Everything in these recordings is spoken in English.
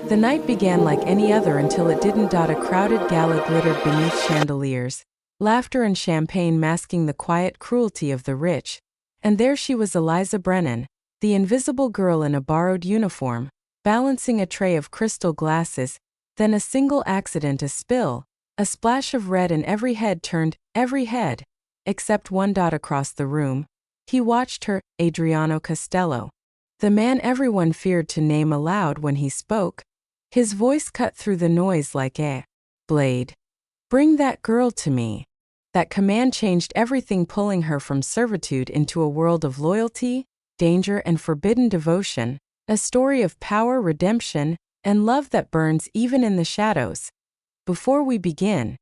The night began like any other until it didn't. A crowded gala glittered beneath chandeliers, laughter and champagne masking the quiet cruelty of the rich. And there she was, Eliza Brennan, the invisible girl in a borrowed uniform, balancing a tray of crystal glasses. Then a single accident, a spill, a splash of red, and every head turned, every head, except one. Across the room, he watched her, Adriano Costello, the man everyone feared to name aloud when he spoke. His voice cut through the noise like a blade. "Bring that girl to me." That command changed everything, pulling her from servitude into a world of loyalty, danger, and forbidden devotion, a story of power, redemption, and love that burns even in the shadows. Before we begin,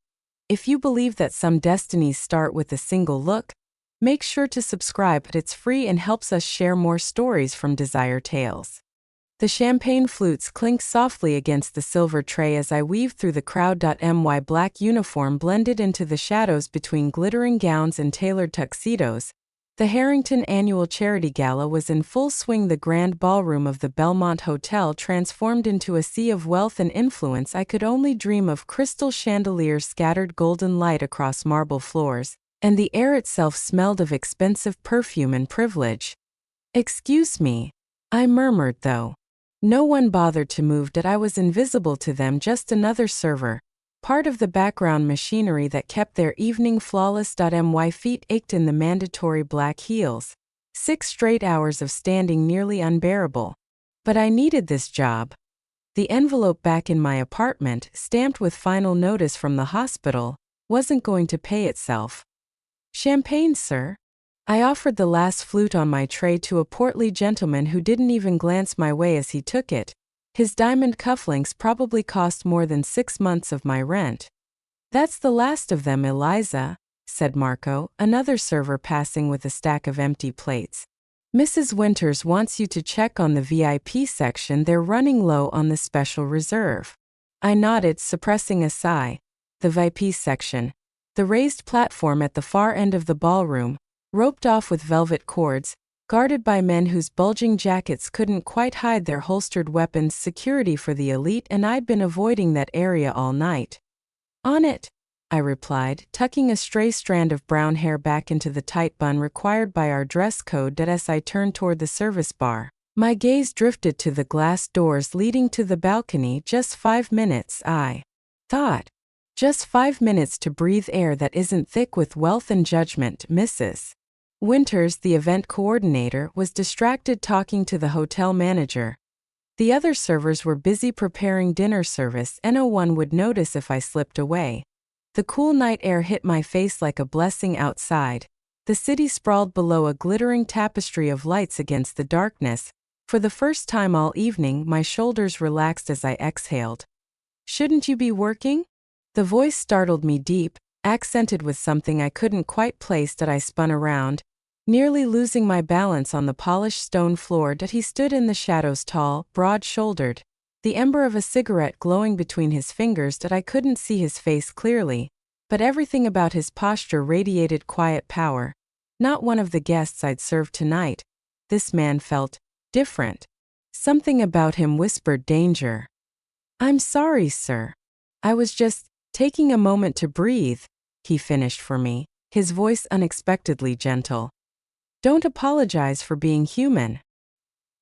if you believe that some destinies start with a single look, make sure to subscribe. It's free and helps us share more stories from Desire Tales. The champagne flutes clink softly against the silver tray as I weave through the crowd. My black uniform blended into the shadows between glittering gowns and tailored tuxedos. The Harrington Annual Charity Gala was in full swing. The grand ballroom of the Belmont Hotel transformed into a sea of wealth and influence I could only dream of. Crystal chandeliers scattered golden light across marble floors, and the air itself smelled of expensive perfume and privilege. "Excuse me," I murmured, though no one bothered to move. I was invisible to them, just another server, part of the background machinery that kept their evening flawless. My feet ached in the mandatory black heels, 6 straight hours of standing nearly unbearable. But I needed this job. The envelope back in my apartment, stamped with final notice from the hospital, wasn't going to pay itself. "Champagne, sir?" I offered the last flute on my tray to a portly gentleman who didn't even glance my way as he took it. His diamond cufflinks probably cost more than 6 months of my rent. "That's the last of them, Eliza," said Marco, another server passing with a stack of empty plates. "Mrs. Winters wants you to check on the VIP section. They're running low on the special reserve." I nodded, suppressing a sigh. The VIP section. The raised platform at the far end of the ballroom, roped off with velvet cords, guarded by men whose bulging jackets couldn't quite hide their holstered weapons. Security for the elite, and I'd been avoiding that area all night. "On it," I replied, tucking a stray strand of brown hair back into the tight bun required by our dress code. As I turned toward the service bar, my gaze drifted to the glass doors leading to the balcony. Just 5 minutes, I thought. Just 5 minutes to breathe air that isn't thick with wealth and judgment. Mrs. Winters, the event coordinator, was distracted talking to the hotel manager. The other servers were busy preparing dinner service, and no one would notice if I slipped away. The cool night air hit my face like a blessing outside. The city sprawled below, a glittering tapestry of lights against the darkness. For the first time all evening, my shoulders relaxed as I exhaled. "Shouldn't you be working?" The voice startled me, deep, accented with something I couldn't quite place. I spun around, nearly losing my balance on the polished stone floor. He stood in the shadows, tall, broad-shouldered, the ember of a cigarette glowing between his fingers. I couldn't see his face clearly, but everything about his posture radiated quiet power. Not one of the guests I'd served tonight. This man felt different. Something about him whispered danger. "I'm sorry, sir. I was just taking a moment to breathe," he finished for me, his voice unexpectedly gentle. "Don't apologize for being human."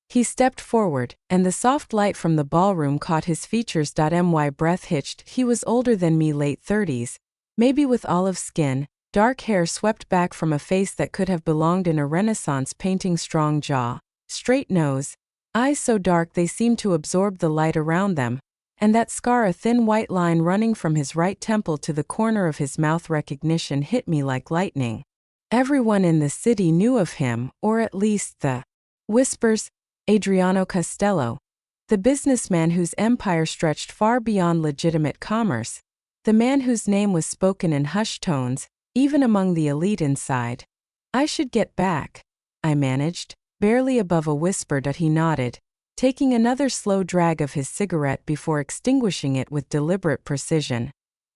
He stepped forward, and the soft light from the ballroom caught his features. My breath hitched. He was older than me, late 30s, maybe with olive skin, dark hair swept back from a face that could have belonged in a Renaissance painting, strong jaw, straight nose, eyes so dark they seemed to absorb the light around them, and that scar, a thin white line running from his right temple to the corner of his mouth. Recognition hit me like lightning. Everyone in the city knew of him, or at least the whispers. Adriano Costello, the businessman whose empire stretched far beyond legitimate commerce, the man whose name was spoken in hushed tones, even among the elite inside. "I should get back," I managed, barely above a whisper. He nodded, taking another slow drag of his cigarette before extinguishing it with deliberate precision.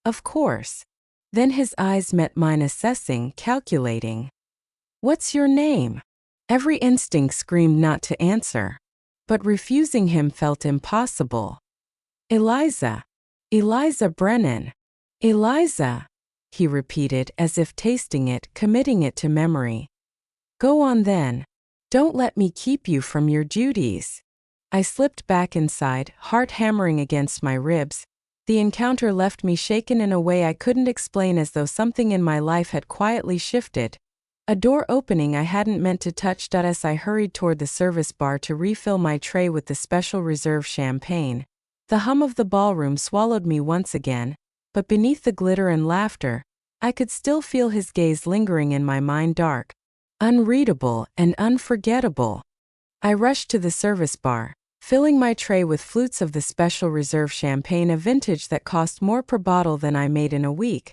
"Of course." Then his eyes met mine, assessing, calculating. "What's your name?" Every instinct screamed not to answer. but refusing him felt impossible. Eliza. Eliza Brennan. Eliza, he repeated as if tasting it, committing it to memory. Go on then. Don't let me keep you from your duties. I slipped back inside, heart hammering against my ribs. The encounter left me shaken in a way I couldn't explain, as though something in my life had quietly shifted. A door opening I hadn't meant to touch. As I hurried toward the service bar to refill my tray with the special reserve champagne, the hum of the ballroom swallowed me once again, but beneath the glitter and laughter, I could still feel his gaze lingering in my mind, dark, unreadable, and unforgettable. I rushed to the service bar, filling my tray with flutes of the special reserve champagne, a vintage that cost more per bottle than I made in a week.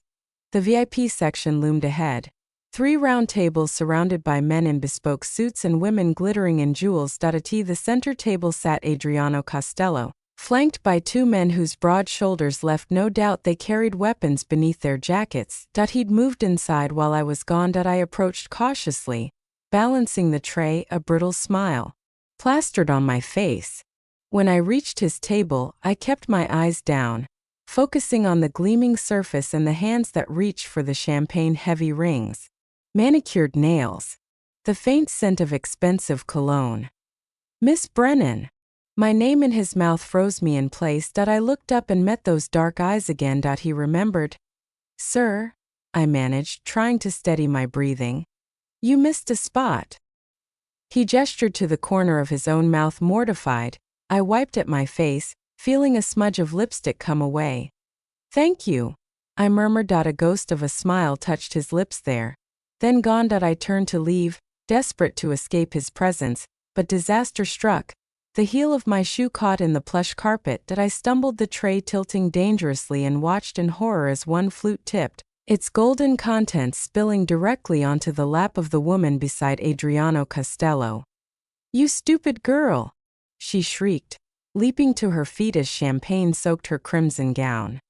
The VIP section loomed ahead. 3 round tables surrounded by men in bespoke suits and women glittering in jewels. At the center table sat Adriano Costello, flanked by 2 men whose broad shoulders left no doubt they carried weapons beneath their jackets. He'd moved inside while I was gone. I approached cautiously, balancing the tray, a brittle smile plastered on my face. When I reached his table, I kept my eyes down, focusing on the gleaming surface and the hands that reached for the champagne-heavy rings, manicured nails, the faint scent of expensive cologne. Miss Brennan. My name in his mouth froze me in place. I looked up and met those dark eyes again. He remembered. Sir, I managed, trying to steady my breathing. You missed a spot. He gestured to the corner of his own mouth, mortified. I wiped at my face, feeling a smudge of lipstick come away. Thank you, I murmured. A ghost of a smile touched his lips there, then gone. I turned to leave, desperate to escape his presence, but disaster struck. The heel of my shoe caught in the plush carpet. I stumbled, the tray tilting dangerously, and watched in horror as one flute tipped, its golden contents spilling directly onto the lap of the woman beside Adriano Costello. You stupid girl, she shrieked, leaping to her feet as champagne soaked her crimson gown.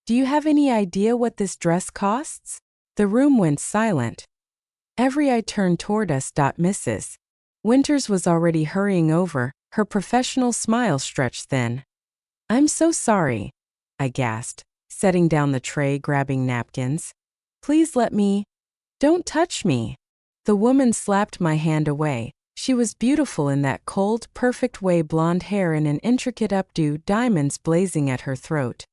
Do you have any idea what this dress costs? The room went silent. Every eye turned toward us. Mrs. Winters was already hurrying over, her professional smile stretched thin. I'm so sorry, I gasped, setting down the tray, grabbing napkins. Please let me. Don't touch me. The woman slapped my hand away. She was beautiful in that cold, perfect way, blonde hair in an intricate updo, diamonds blazing at her throat.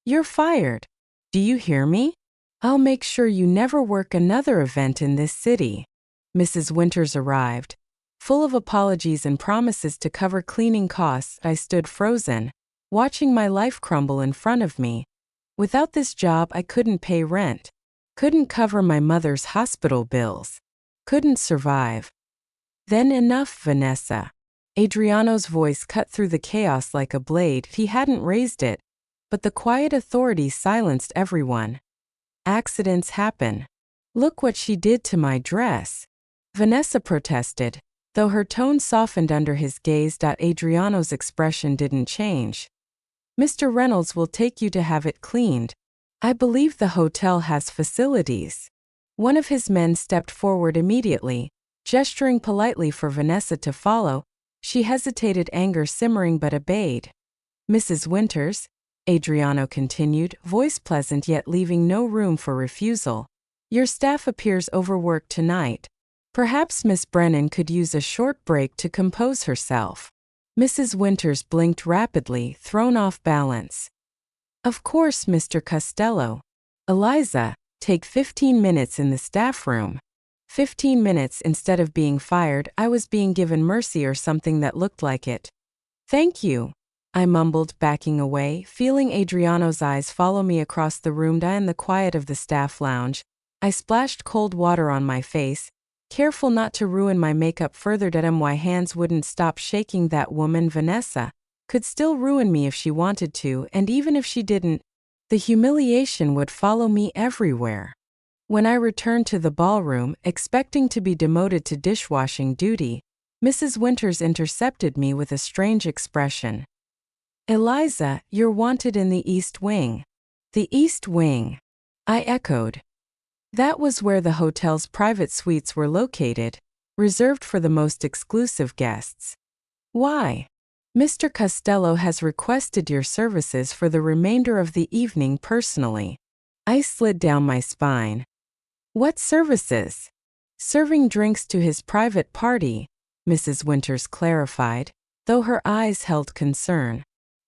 You're fired. Do you hear me? I'll make sure you never work another event in this city. Mrs. Winters arrived. Full of apologies and promises to cover cleaning costs, I stood frozen, watching my life crumble in front of me. Without this job, I couldn't pay rent, couldn't cover my mother's hospital bills, couldn't survive. Then enough, Vanessa. Adriano's voice cut through the chaos like a blade. He hadn't raised it, but the quiet authority silenced everyone. Accidents happen. Look what she did to my dress. Vanessa protested, though her tone softened under his gaze. Adriano's expression didn't change. Mr. Reynolds will take you to have it cleaned. I believe the hotel has facilities. One of his men stepped forward immediately, gesturing politely for Vanessa to follow. She hesitated, anger simmering, but obeyed. Mrs. Winters, Adriano continued, voice pleasant yet leaving no room for refusal. Your staff appears overworked tonight. Perhaps Miss Brennan could use a short break to compose herself. Mrs. Winters blinked rapidly, thrown off balance. Of course, Mr. Costello. Eliza, take 15 minutes in the staff room. 15 minutes. Instead of being fired, I was being given mercy or something that looked like it. Thank you, I mumbled, backing away, feeling Adriano's eyes follow me across the room. In the quiet of the staff lounge, I splashed cold water on my face, careful not to ruin my makeup further. My hands wouldn't stop shaking. That woman, Vanessa, could still ruin me if she wanted to, and even if she didn't, the humiliation would follow me everywhere. When I returned to the ballroom, expecting to be demoted to dishwashing duty, Mrs. Winters intercepted me with a strange expression. Eliza, you're wanted in the East Wing. The East Wing, I echoed. That was where the hotel's private suites were located, reserved for the most exclusive guests. Why? Mr. Costello has requested your services for the remainder of the evening personally. I slid down my spine. What services? Serving drinks to his private party, Mrs. Winters clarified, though her eyes held concern.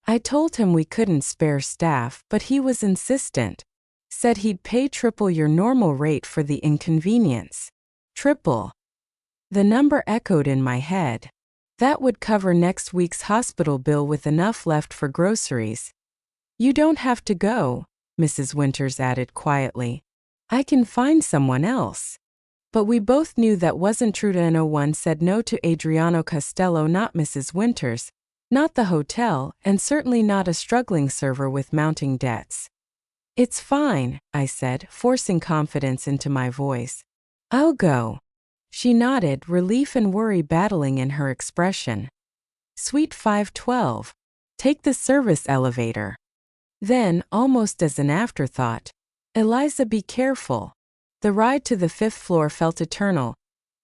I told him we couldn't spare staff, but he was insistent. Said he'd pay triple your normal rate for the inconvenience. Triple. The number echoed in my head. That would cover next week's hospital bill with enough left for groceries. You don't have to go, Mrs. Winters added quietly. I can find someone else. But we both knew that wasn't true. No one said no to Adriano Costello, not Mrs. Winters, not the hotel, and certainly not a struggling server with mounting debts. It's fine, I said, forcing confidence into my voice. I'll go. She nodded, relief and worry battling in her expression. Suite 512. Take the service elevator. Then, almost as an afterthought, Eliza, be careful. The ride to the 5th floor felt eternal.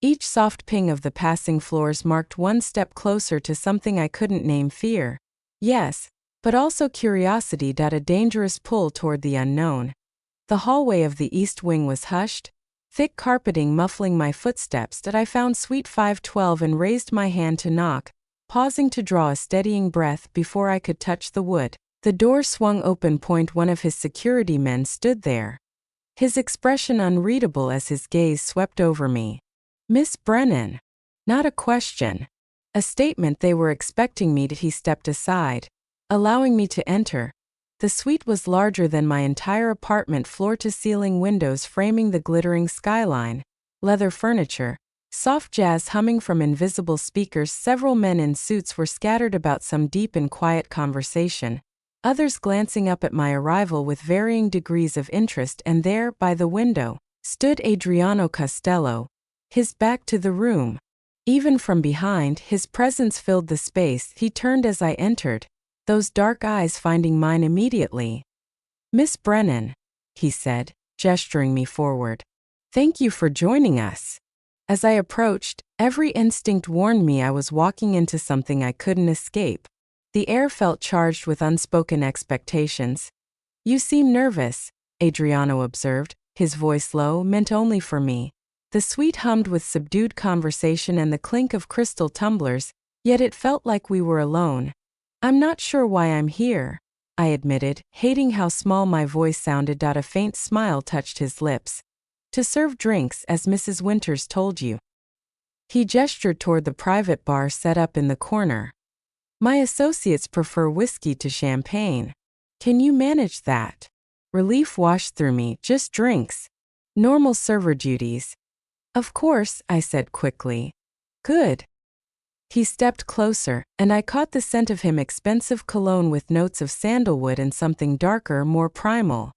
Each soft ping of the passing floors marked one step closer to something I couldn't name: fear. Yes, but also curiosity. A dangerous pull toward the unknown. The hallway of the East Wing was hushed, thick carpeting muffling my footsteps. I found Suite 512 and raised my hand to knock, pausing to draw a steadying breath before I could touch the wood. The door swung open. One of his security men stood there, his expression unreadable as his gaze swept over me. Miss Brennan. Not a question. A statement they were expecting me to. He stepped aside, allowing me to enter. The suite was larger than my entire apartment, floor-to-ceiling windows framing the glittering skyline, leather furniture, soft jazz humming from invisible speakers. Several men in suits were scattered about, some deep in quiet conversation, others glancing up at my arrival with varying degrees of interest. And there, by the window, stood Adriano Costello, his back to the room. Even from behind, his presence filled the space. He turned as I entered, those dark eyes finding mine immediately. Miss Brennan, he said, gesturing me forward. Thank you for joining us. As I approached, every instinct warned me I was walking into something I couldn't escape. The air felt charged with unspoken expectations. You seem nervous, Adriano observed, his voice low, meant only for me. The suite hummed with subdued conversation and the clink of crystal tumblers, yet it felt like we were alone. I'm not sure why I'm here, I admitted, hating how small my voice sounded. A faint smile touched his lips. To serve drinks, as Mrs. Winters told you. He gestured toward the private bar set up in the corner. My associates prefer whiskey to champagne. Can you manage that? Relief washed through me. Just drinks. Normal server duties. Of course, I said quickly. Good. He stepped closer, and I caught the scent of him, expensive cologne with notes of sandalwood and something darker, more primal.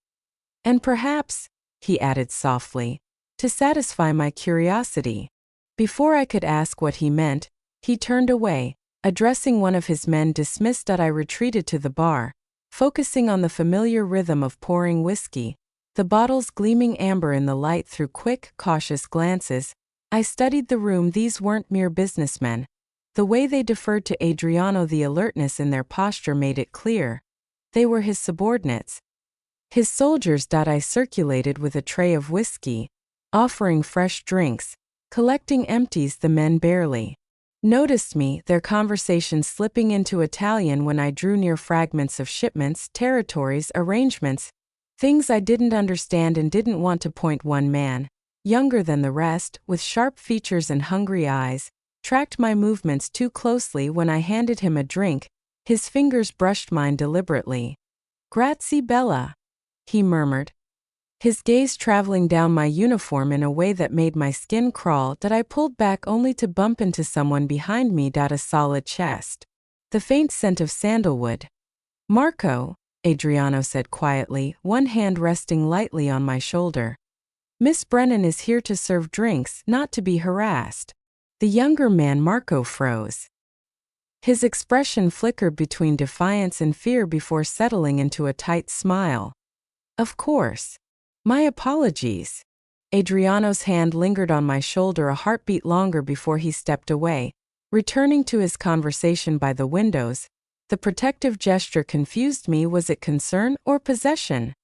And perhaps, he added softly, to satisfy my curiosity. Before I could ask what he meant, he turned away, addressing one of his men. Dismissed. I retreated to the bar, focusing on the familiar rhythm of pouring whiskey, the bottles gleaming amber in the light. Through quick, cautious glances, I studied the room. These weren't mere businessmen. The way they deferred to Adriano, the alertness in their posture made it clear. They were his subordinates. His soldiers. I circulated with a tray of whiskey, offering fresh drinks, collecting empties. The men barely noticed me, their conversation slipping into Italian when I drew near. Fragments of shipments, territories, arrangements, things I didn't understand and didn't want to point. One man, younger than the rest, with sharp features and hungry eyes, tracked my movements too closely. When I handed him a drink, his fingers brushed mine deliberately. Grazie bella, he murmured, his gaze traveling down my uniform in a way that made my skin crawl. I pulled back only to bump into someone behind me. A solid chest. The faint scent of sandalwood. Marco, Adriano said quietly, one hand resting lightly on my shoulder. Miss Brennan is here to serve drinks, not to be harassed. The younger man. Marco froze. His expression flickered between defiance and fear before settling into a tight smile. Of course. My apologies. Adriano's hand lingered on my shoulder a heartbeat longer before he stepped away, Returning to his conversation by the windows, the protective gesture confused me. Was it concern or possession?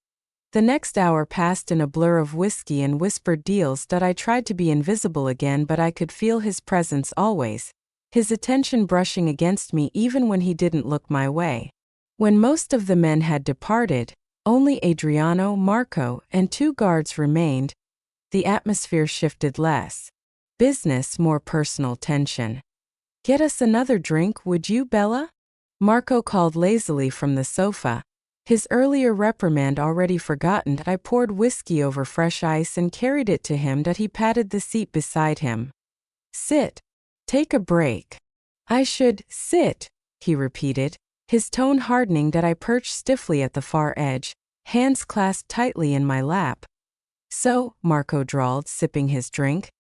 The next hour passed in a blur of whiskey and whispered deals that I tried to be invisible again, but I could feel his presence always, his attention brushing against me even when he didn't look my way. When most of the men had departed, only Adriano, Marco, and 2 guards remained. The atmosphere shifted less business, more personal tension. "Get us another drink, would you, Bella?" Marco called lazily from the sofa. His earlier reprimand already forgotten, I poured whiskey over fresh ice and carried it to him. He patted the seat beside him. "Sit. Take a break." "I should sit," he repeated, his tone hardening. I perched stiffly at the far edge, hands clasped tightly in my lap. "So," Marco drawled, sipping his drink,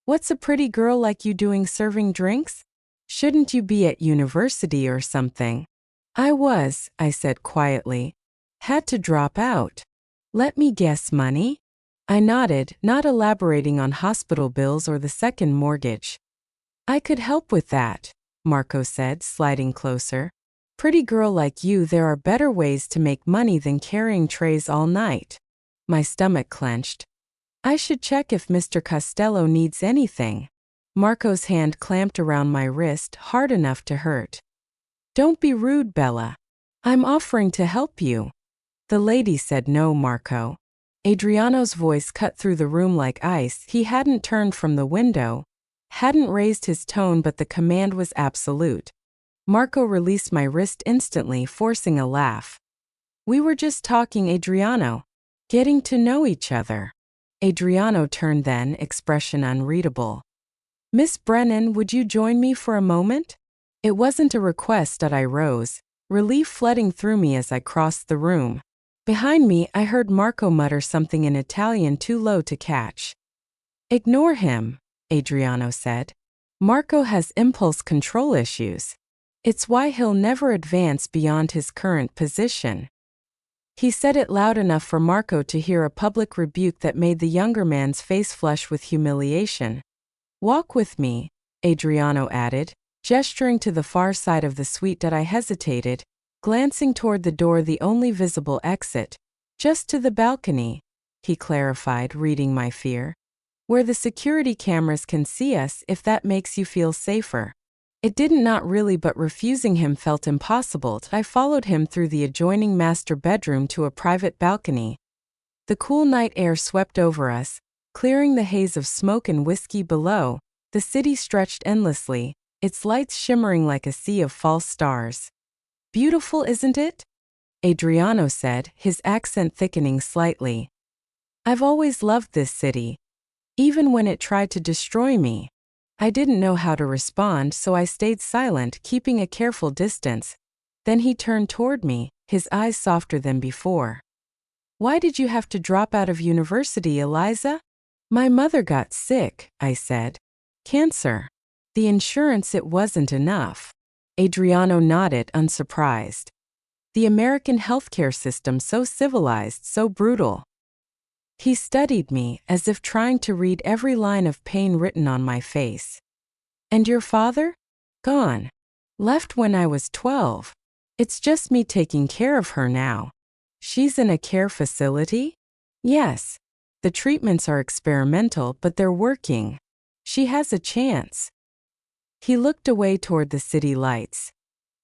"what's a pretty girl like you doing serving drinks? Shouldn't you be at university or something?" "I was," I said quietly. "Had to drop out." "Let me guess, money?" I nodded, not elaborating on hospital bills or the second mortgage. "I could help with that," Marco said, sliding closer. "Pretty girl like you, there are better ways to make money than carrying trays all night." My stomach clenched. "I should check if Mr. Costello needs anything." Marco's hand clamped around my wrist, hard enough to hurt. "Don't be rude, Bella. I'm offering to help you." "The lady said no, Marco." Adriano's voice cut through the room like ice. He hadn't turned from the window, hadn't raised his tone, but the command was absolute. Marco released my wrist instantly, forcing a laugh. "We were just talking, Adriano. Getting to know each other." Adriano turned then, expression unreadable. "Miss Brennan, would you join me for a moment?" It wasn't a request. I rose, relief flooding through me as I crossed the room. Behind me, I heard Marco mutter something in Italian too low to catch. "Ignore him," Adriano said. "Marco has impulse control issues. It's why he'll never advance beyond his current position." He said it loud enough for Marco to hear, a public rebuke that made the younger man's face flush with humiliation. "Walk with me," Adriano added, gesturing to the far side of the suite. I hesitated, glancing toward the door, the only visible exit. "Just to the balcony," he clarified, reading my fear. "Where the security cameras can see us, if that makes you feel safer." It didn't, not really, but refusing him felt impossible. I followed him through the adjoining master bedroom to a private balcony. The cool night air swept over us, clearing the haze of smoke and whiskey below. The city stretched endlessly, its lights shimmering like a sea of false stars. "Beautiful, isn't it?" Adriano said, his accent thickening slightly. "I've always loved this city, even when it tried to destroy me." I didn't know how to respond, so I stayed silent, keeping a careful distance. Then he turned toward me, his eyes softer than before. "Why did you have to drop out of university, Eliza?" "My mother got sick," I said. "Cancer. The insurance, it wasn't enough." Adriano nodded, unsurprised. "The American healthcare system, so civilized, so brutal." He studied me, as if trying to read every line of pain written on my face. "And your father?" "Gone. Left when I was 12. It's just me taking care of her now." "She's in a care facility?" "Yes. The treatments are experimental, but they're working. She has a chance." He looked away toward the city lights.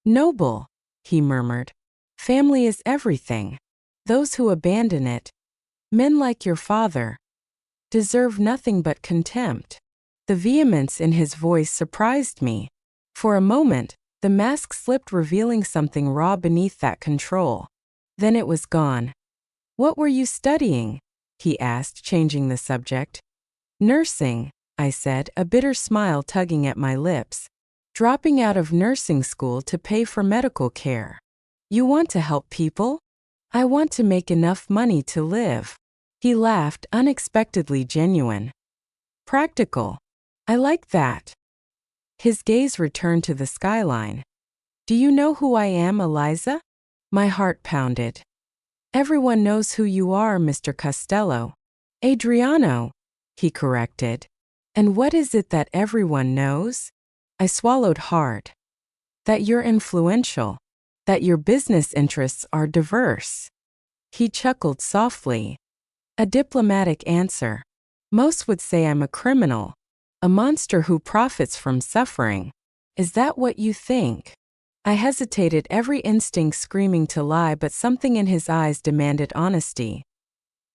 "Noble," he murmured. "Family is everything. Those who abandon it, men like your father, deserve nothing but contempt." The vehemence in his voice surprised me. For a moment, the mask slipped, revealing something raw beneath that control. Then it was gone. "What were you studying?" he asked, changing the subject. "Nursing," I said, a bitter smile tugging at my lips. "Dropping out of nursing school to pay for medical care." "You want to help people?" "I want to make enough money to live." He laughed, unexpectedly genuine. "Practical. I like that." His gaze returned to the skyline. "Do you know who I am, Eliza?" My heart pounded. "Everyone knows who you are, Mr. Costello." "Adriano," he corrected. "And what is it that everyone knows?" I swallowed hard. That you're influential. That your business interests are diverse. He chuckled softly. A diplomatic answer. Most would say I'm a criminal. A monster who profits from suffering. Is that what you think? I hesitated, every instinct screaming to lie, but something in his eyes demanded honesty.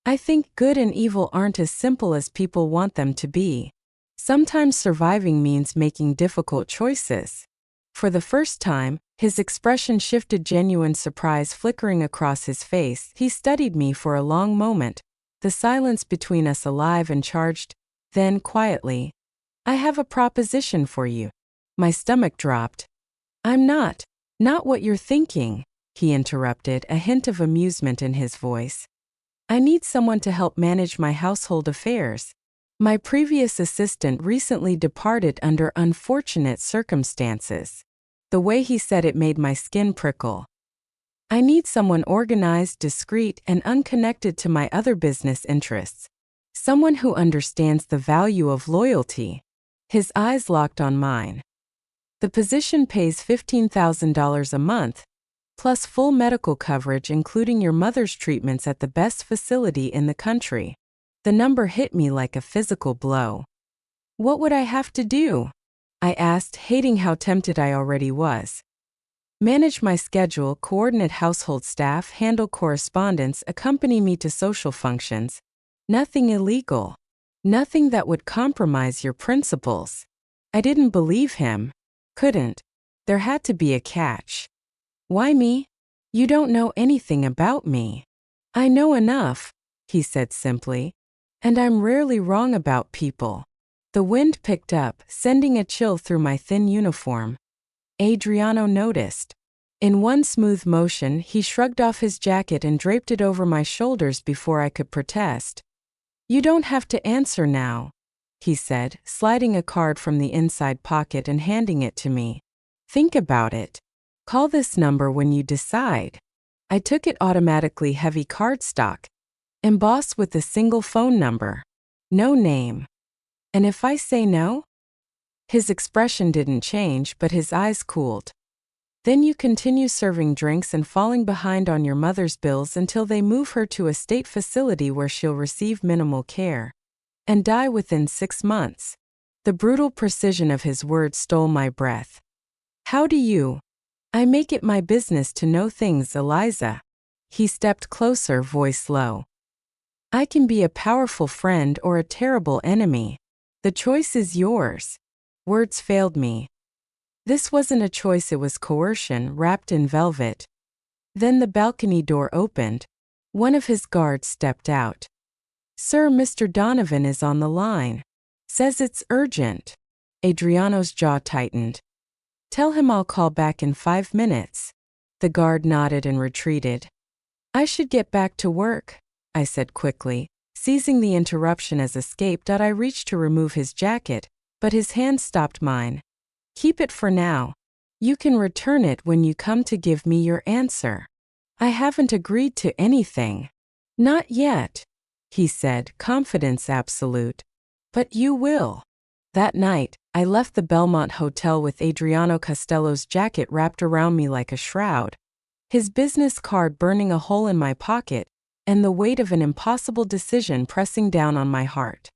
I think good and evil aren't as simple as people want them to be. Sometimes surviving means making difficult choices. For the first time, his expression shifted, genuine surprise flickering across his face. He studied me for a long moment, the silence between us alive and charged. Then, quietly, I have a proposition for you. My stomach dropped. I'm not what you're thinking, he interrupted, a hint of amusement in his voice. I need someone to help manage my household affairs. My previous assistant recently departed under unfortunate circumstances. The way he said it made my skin prickle. I need someone organized, discreet, and unconnected to my other business interests. Someone who understands the value of loyalty. His eyes locked on mine. The position pays $15,000 a month, plus full medical coverage including your mother's treatments at the best facility in the country. The number hit me like a physical blow. What would I have to do? I asked, hating how tempted I already was. Manage my schedule, coordinate household staff, handle correspondence, accompany me to social functions. Nothing illegal. Nothing that would compromise your principles. I didn't believe him. Couldn't. There had to be a catch. Why me? You don't know anything about me. I know enough, he said simply. And I'm rarely wrong about people. The wind picked up, sending a chill through my thin uniform. Adriano noticed. In one smooth motion, he shrugged off his jacket and draped it over my shoulders before I could protest. You don't have to answer now, he said, sliding a card from the inside pocket and handing it to me. Think about it. Call this number when you decide. I took it, automatically heavy cardstock, embossed with a single phone number. No name. And if I say no? His expression didn't change, but his eyes cooled. Then you continue serving drinks and falling behind on your mother's bills until they move her to a state facility where she'll receive minimal care and die within 6 months. The brutal precision of his words stole my breath. How do you? I make it my business to know things, Eliza. He stepped closer, voice low. I can be a powerful friend or a terrible enemy. The choice is yours. Words failed me. This wasn't a choice, it was coercion wrapped in velvet. Then the balcony door opened. One of his guards stepped out. Sir, Mr. Donovan is on the line. Says it's urgent. Adriano's jaw tightened. Tell him I'll call back in 5 minutes. The guard nodded and retreated. I should get back to work, I said quickly, seizing the interruption as escape. I reached to remove his jacket, but his hand stopped mine. Keep it for now. You can return it when you come to give me your answer. I haven't agreed to anything. Not yet, he said, confidence absolute. But you will. That night, I left the Belmont Hotel with Adriano Costello's jacket wrapped around me like a shroud, his business card burning a hole in my pocket, and the weight of an impossible decision pressing down on my heart.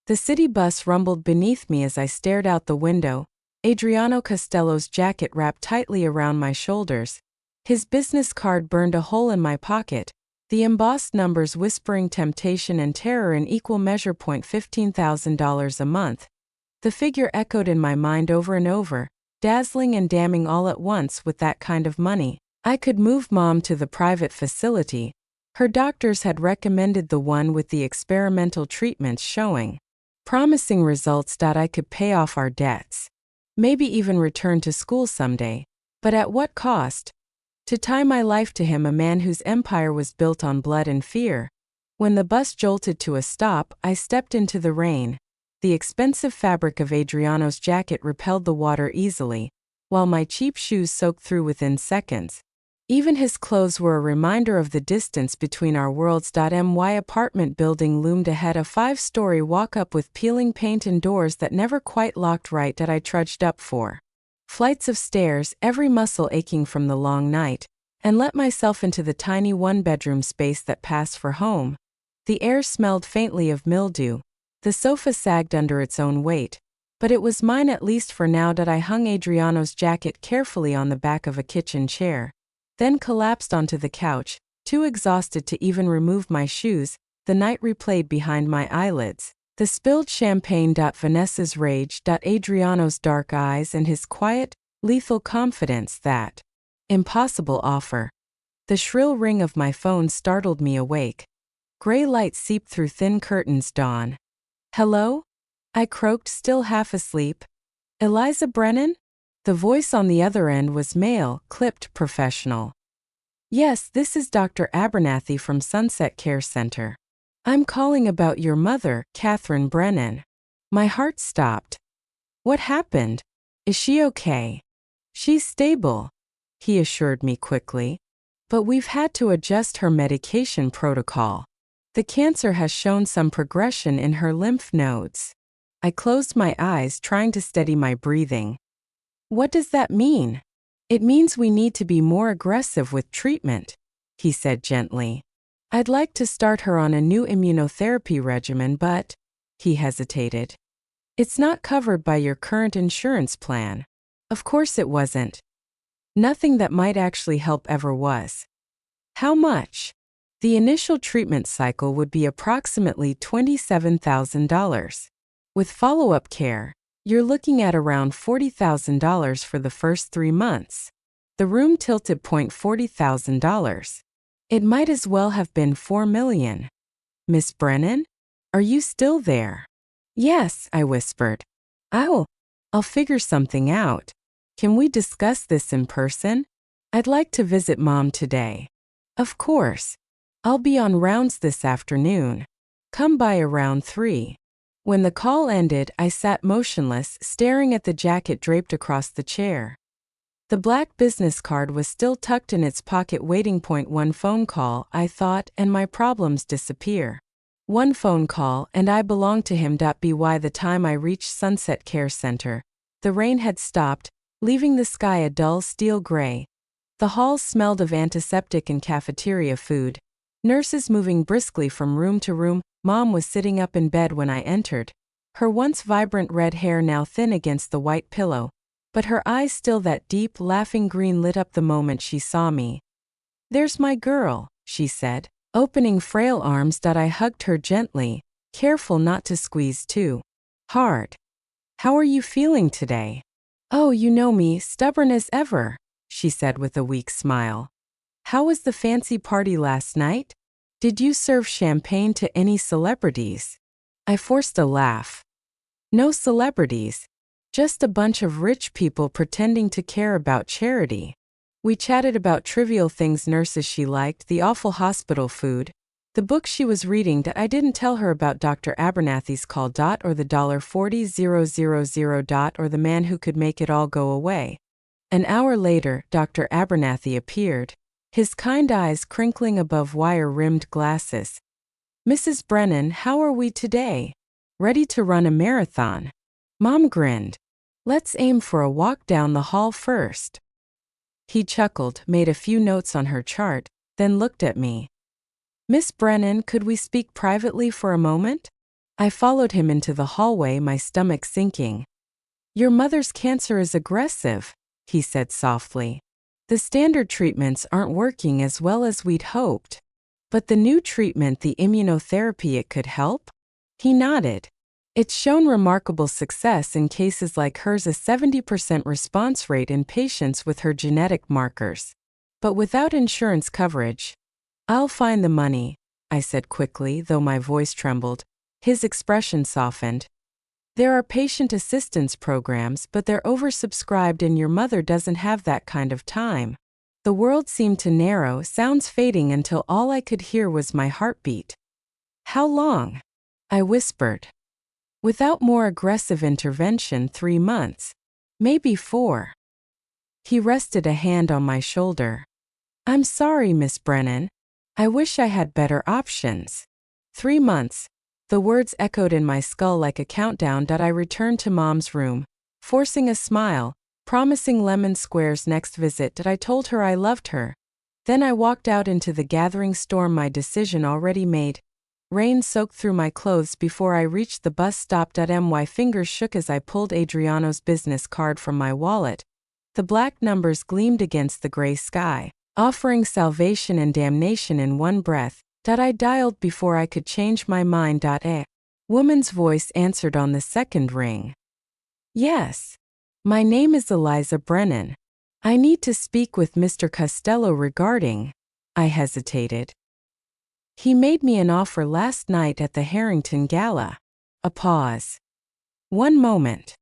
The city bus rumbled beneath me as I stared out the window, Adriano Costello's jacket wrapped tightly around my shoulders, his business card burned a hole in my pocket, the embossed numbers whispering temptation and terror in equal measure. $15,000 a month. The figure echoed in my mind over and over, dazzling and damning all at once. With that kind of money, I could move Mom to the private facility. Her doctors had recommended the one with the experimental treatments showing promising results. I could pay off our debts. Maybe even return to school someday. But at what cost? To tie my life to him, a man whose empire was built on blood and fear. When the bus jolted to a stop, I stepped into the rain. The expensive fabric of Adriano's jacket repelled the water easily, while my cheap shoes soaked through within seconds. Even his clothes were a reminder of the distance between our worlds. My apartment building loomed ahead, a 5-story walk-up with peeling paint and doors that never quite locked right. That I trudged up 4 flights of stairs, every muscle aching from the long night, and let myself into the tiny one-bedroom space that passed for home. The air smelled faintly of mildew. The sofa sagged under its own weight, but it was mine at least for now. I hung Adriano's jacket carefully on the back of a kitchen chair, then collapsed onto the couch, too exhausted to even remove my shoes. The night replayed behind my eyelids. The spilled champagne. Vanessa's rage. Adriano's dark eyes and his quiet, lethal confidence. That impossible offer. The shrill ring of my phone startled me awake. Gray light seeped through thin curtains. Dawn. Hello? I croaked, still half asleep. Eliza Brennan? The voice on the other end was male, clipped, professional. Yes, this is Dr. Abernathy from Sunset Care Center. I'm calling about your mother, Catherine Brennan. My heart stopped. What happened? Is she okay? She's stable, he assured me quickly. But we've had to adjust her medication protocol. The cancer has shown some progression in her lymph nodes. I closed my eyes, trying to steady my breathing. What does that mean? It means we need to be more aggressive with treatment, he said gently. I'd like to start her on a new immunotherapy regimen, but, he hesitated. It's not covered by your current insurance plan. Of course it wasn't. Nothing that might actually help ever was. How much? The initial treatment cycle would be approximately $27,000. With follow-up care, you're looking at around $40,000 for the first 3 months. The room tilted. $40,000. It might as well have been $4 million. Miss Brennan? Are you still there? Yes, I whispered. I'll figure something out. Can we discuss this in person? I'd like to visit Mom today. Of course. I'll be on rounds this afternoon. Come by around 3. When the call ended, I sat motionless, staring at the jacket draped across the chair. The black business card was still tucked in its pocket, waiting. One phone call, I thought, and my problems disappear. One phone call, and I belong to him. By the time I reached Sunset Care Center, the rain had stopped, leaving the sky a dull steel gray. The halls smelled of antiseptic and cafeteria food. Nurses moving briskly from room to room. Mom was sitting up in bed when I entered. Her once vibrant red hair now thin against the white pillow, but her eyes still that deep, laughing green lit up the moment she saw me. There's my girl, she said, opening frail arms. I hugged her gently, careful not to squeeze too hard. How are you feeling today? Oh, you know me, stubborn as ever, she said with a weak smile. How was the fancy party last night? Did you serve champagne to any celebrities? I forced a laugh. No celebrities. Just a bunch of rich people pretending to care about charity. We chatted about trivial things, nurses she liked, the awful hospital food, the book she was reading. I didn't tell her about Dr. Abernathy's call. Or the $40,000. Or the man who could make it all go away. An hour later, Dr. Abernathy appeared, his kind eyes crinkling above wire-rimmed glasses. Mrs. Brennan, how are we today? Ready to run a marathon? Mom grinned. Let's aim for a walk down the hall first. He chuckled, made a few notes on her chart, then looked at me. Miss Brennan, could we speak privately for a moment? I followed him into the hallway, my stomach sinking. Your mother's cancer is aggressive, he said softly. The standard treatments aren't working as well as we'd hoped. But the new treatment, the immunotherapy, it could help? He nodded. It's shown remarkable success in cases like hers, a 70% response rate in patients with her genetic markers. But without insurance coverage. I'll find the money, I said quickly, though my voice trembled. His expression softened. There are patient assistance programs, but they're oversubscribed and your mother doesn't have that kind of time. The world seemed to narrow, sounds fading until all I could hear was my heartbeat. How long? I whispered. Without more aggressive intervention, 3 months. Maybe 4. He rested a hand on my shoulder. I'm sorry, Miss Brennan. I wish I had better options. 3 months. The words echoed in my skull like a countdown. I returned to Mom's room, forcing a smile, promising lemon squares next visit. I told her I loved her. Then I walked out into the gathering storm, my decision already made. Rain soaked through my clothes before I reached the bus stop. My fingers shook as I pulled Adriano's business card from my wallet. The black numbers gleamed against the gray sky, offering salvation and damnation in one breath. I dialed before I could change my mind. A woman's voice answered on the second ring. Yes. My name is Eliza Brennan. I need to speak with Mr. Costello regarding. I hesitated. He made me an offer last night at the Harrington Gala. A pause. One moment.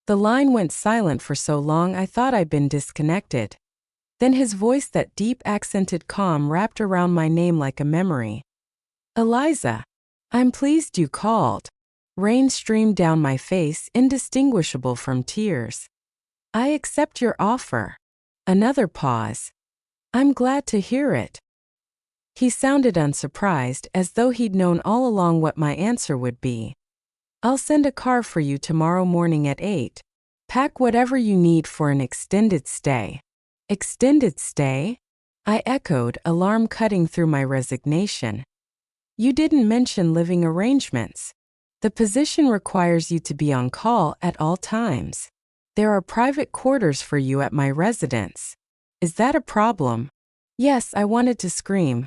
The line went silent for so long I thought I'd been disconnected. Then his voice, that deep accented calm, wrapped around my name like a memory. Eliza. I'm pleased you called. Rain streamed down my face, indistinguishable from tears. I accept your offer. Another pause. I'm glad to hear it. He sounded unsurprised, as though he'd known all along what my answer would be. I'll send a car for you tomorrow morning at 8. Pack whatever you need for an extended stay. Extended stay? I echoed, alarm cutting through my resignation. You didn't mention living arrangements. The position requires you to be on call at all times. There are private quarters for you at my residence. Is that a problem? Yes, I wanted to scream.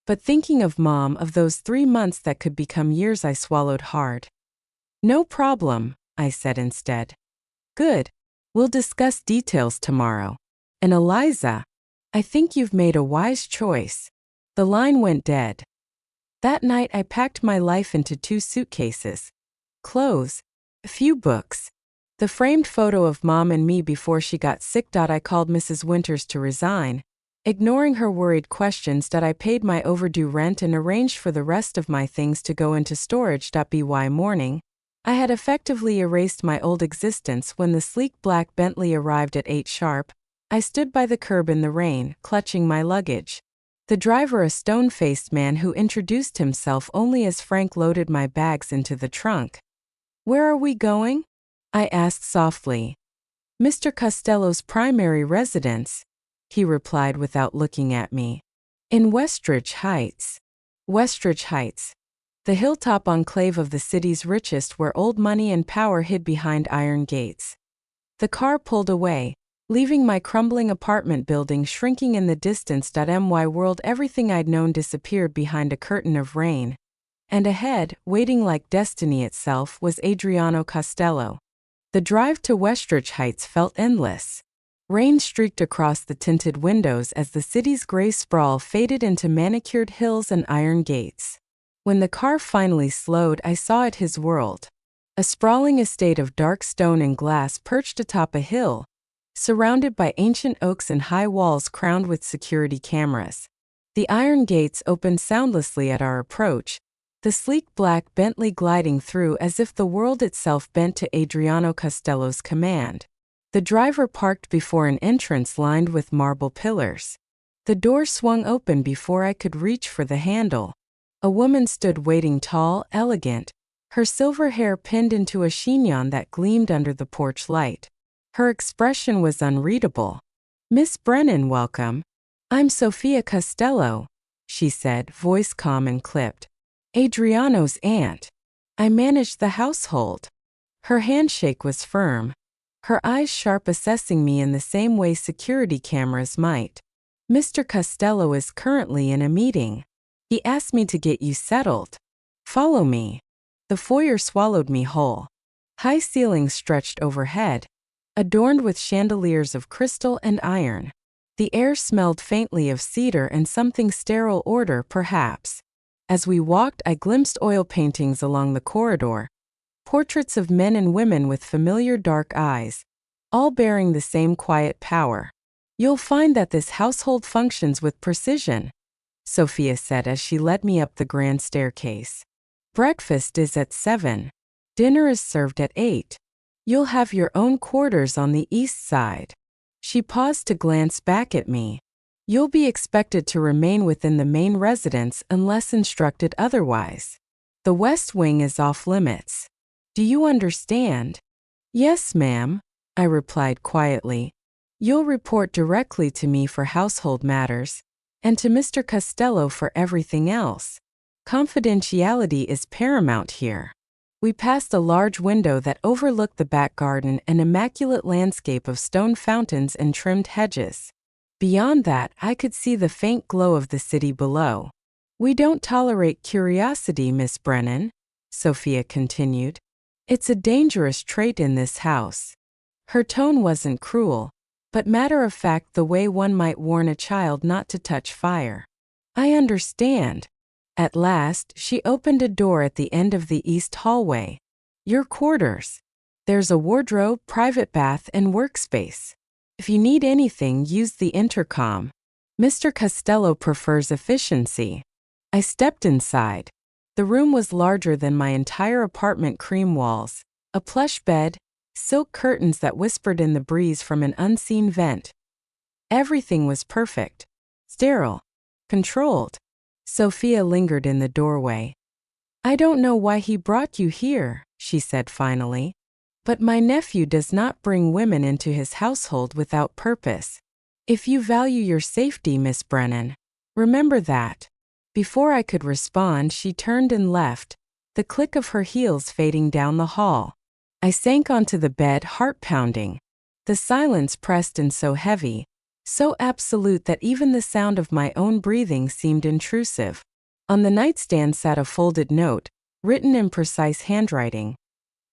But thinking of Mom, of those 3 months that could become years, I swallowed hard. No problem, I said instead. Good. We'll discuss details tomorrow. And Eliza, I think you've made a wise choice. The line went dead. That night I packed my life into 2 suitcases. Clothes, a few books, the framed photo of Mom and me before she got sick. I called Mrs. Winters to resign. Ignoring her worried questions, I paid my overdue rent and arranged for the rest of my things to go into storage. By morning, I had effectively erased my old existence. When the sleek black Bentley arrived at 8 sharp, I stood by the curb in the rain, clutching my luggage. The driver, a stone-faced man who introduced himself only as Frank, loaded my bags into the trunk. Where are we going? I asked softly. Mr. Costello's primary residence, he replied without looking at me. In Westridge Heights. Westridge Heights, the hilltop enclave of the city's richest, where old money and power hid behind iron gates. The car pulled away, leaving my crumbling apartment building shrinking in the distance. My world, everything I'd known, disappeared behind a curtain of rain. And ahead, waiting like destiny itself, was Adriano Costello. The drive to Westridge Heights felt endless. Rain streaked across the tinted windows as the city's gray sprawl faded into manicured hills and iron gates. When the car finally slowed, I saw it, his world. A sprawling estate of dark stone and glass perched atop a hill, surrounded by ancient oaks and high walls crowned with security cameras. The iron gates opened soundlessly at our approach, the sleek black Bentley gliding through as if the world itself bent to Adriano Costello's command. The driver parked before an entrance lined with marble pillars. The door swung open before I could reach for the handle. A woman stood waiting, tall, elegant, her silver hair pinned into a chignon that gleamed under the porch light. Her expression was unreadable. Miss Brennan, welcome. I'm Sophia Costello, she said, voice calm and clipped. Adriano's aunt. I manage the household. Her handshake was firm, her eyes sharp, assessing me in the same way security cameras might. Mr. Costello is currently in a meeting. He asked me to get you settled. Follow me. The foyer swallowed me whole. High ceilings stretched overhead, adorned with chandeliers of crystal and iron. The air smelled faintly of cedar and something sterile, order perhaps. As we walked, I glimpsed oil paintings along the corridor, portraits of men and women with familiar dark eyes, all bearing the same quiet power. You'll find that this household functions with precision, Sophia said as she led me up the grand staircase. Breakfast is at 7. Dinner is served at 8. You'll have your own quarters on the east side. She paused to glance back at me. You'll be expected to remain within the main residence unless instructed otherwise. The West Wing is off limits. Do you understand? Yes, ma'am, I replied quietly. You'll report directly to me for household matters, and to Mr. Costello for everything else. Confidentiality is paramount here. We passed a large window that overlooked the back garden and immaculate landscape of stone fountains and trimmed hedges. Beyond that, I could see the faint glow of the city below. We don't tolerate curiosity, Miss Brennan, Sophia continued. It's a dangerous trait in this house. Her tone wasn't cruel, but matter-of-fact the way one might warn a child not to touch fire. I understand. At last, she opened a door at the end of the east hallway. Your quarters. There's a wardrobe, private bath, and workspace. If you need anything, use the intercom. Mr. Costello prefers efficiency. I stepped inside. The room was larger than my entire apartment. Cream walls, a plush bed, silk curtains that whispered in the breeze from an unseen vent. Everything was perfect. Sterile. Controlled. Sophia lingered in the doorway. I don't know why he brought you here, she said finally. But my nephew does not bring women into his household without purpose. If you value your safety, Miss Brennan, remember that. Before I could respond, she turned and left, the click of her heels fading down the hall. I sank onto the bed, heart pounding. The silence pressed in so heavy, so absolute that even the sound of my own breathing seemed intrusive. On the nightstand sat a folded note, written in precise handwriting.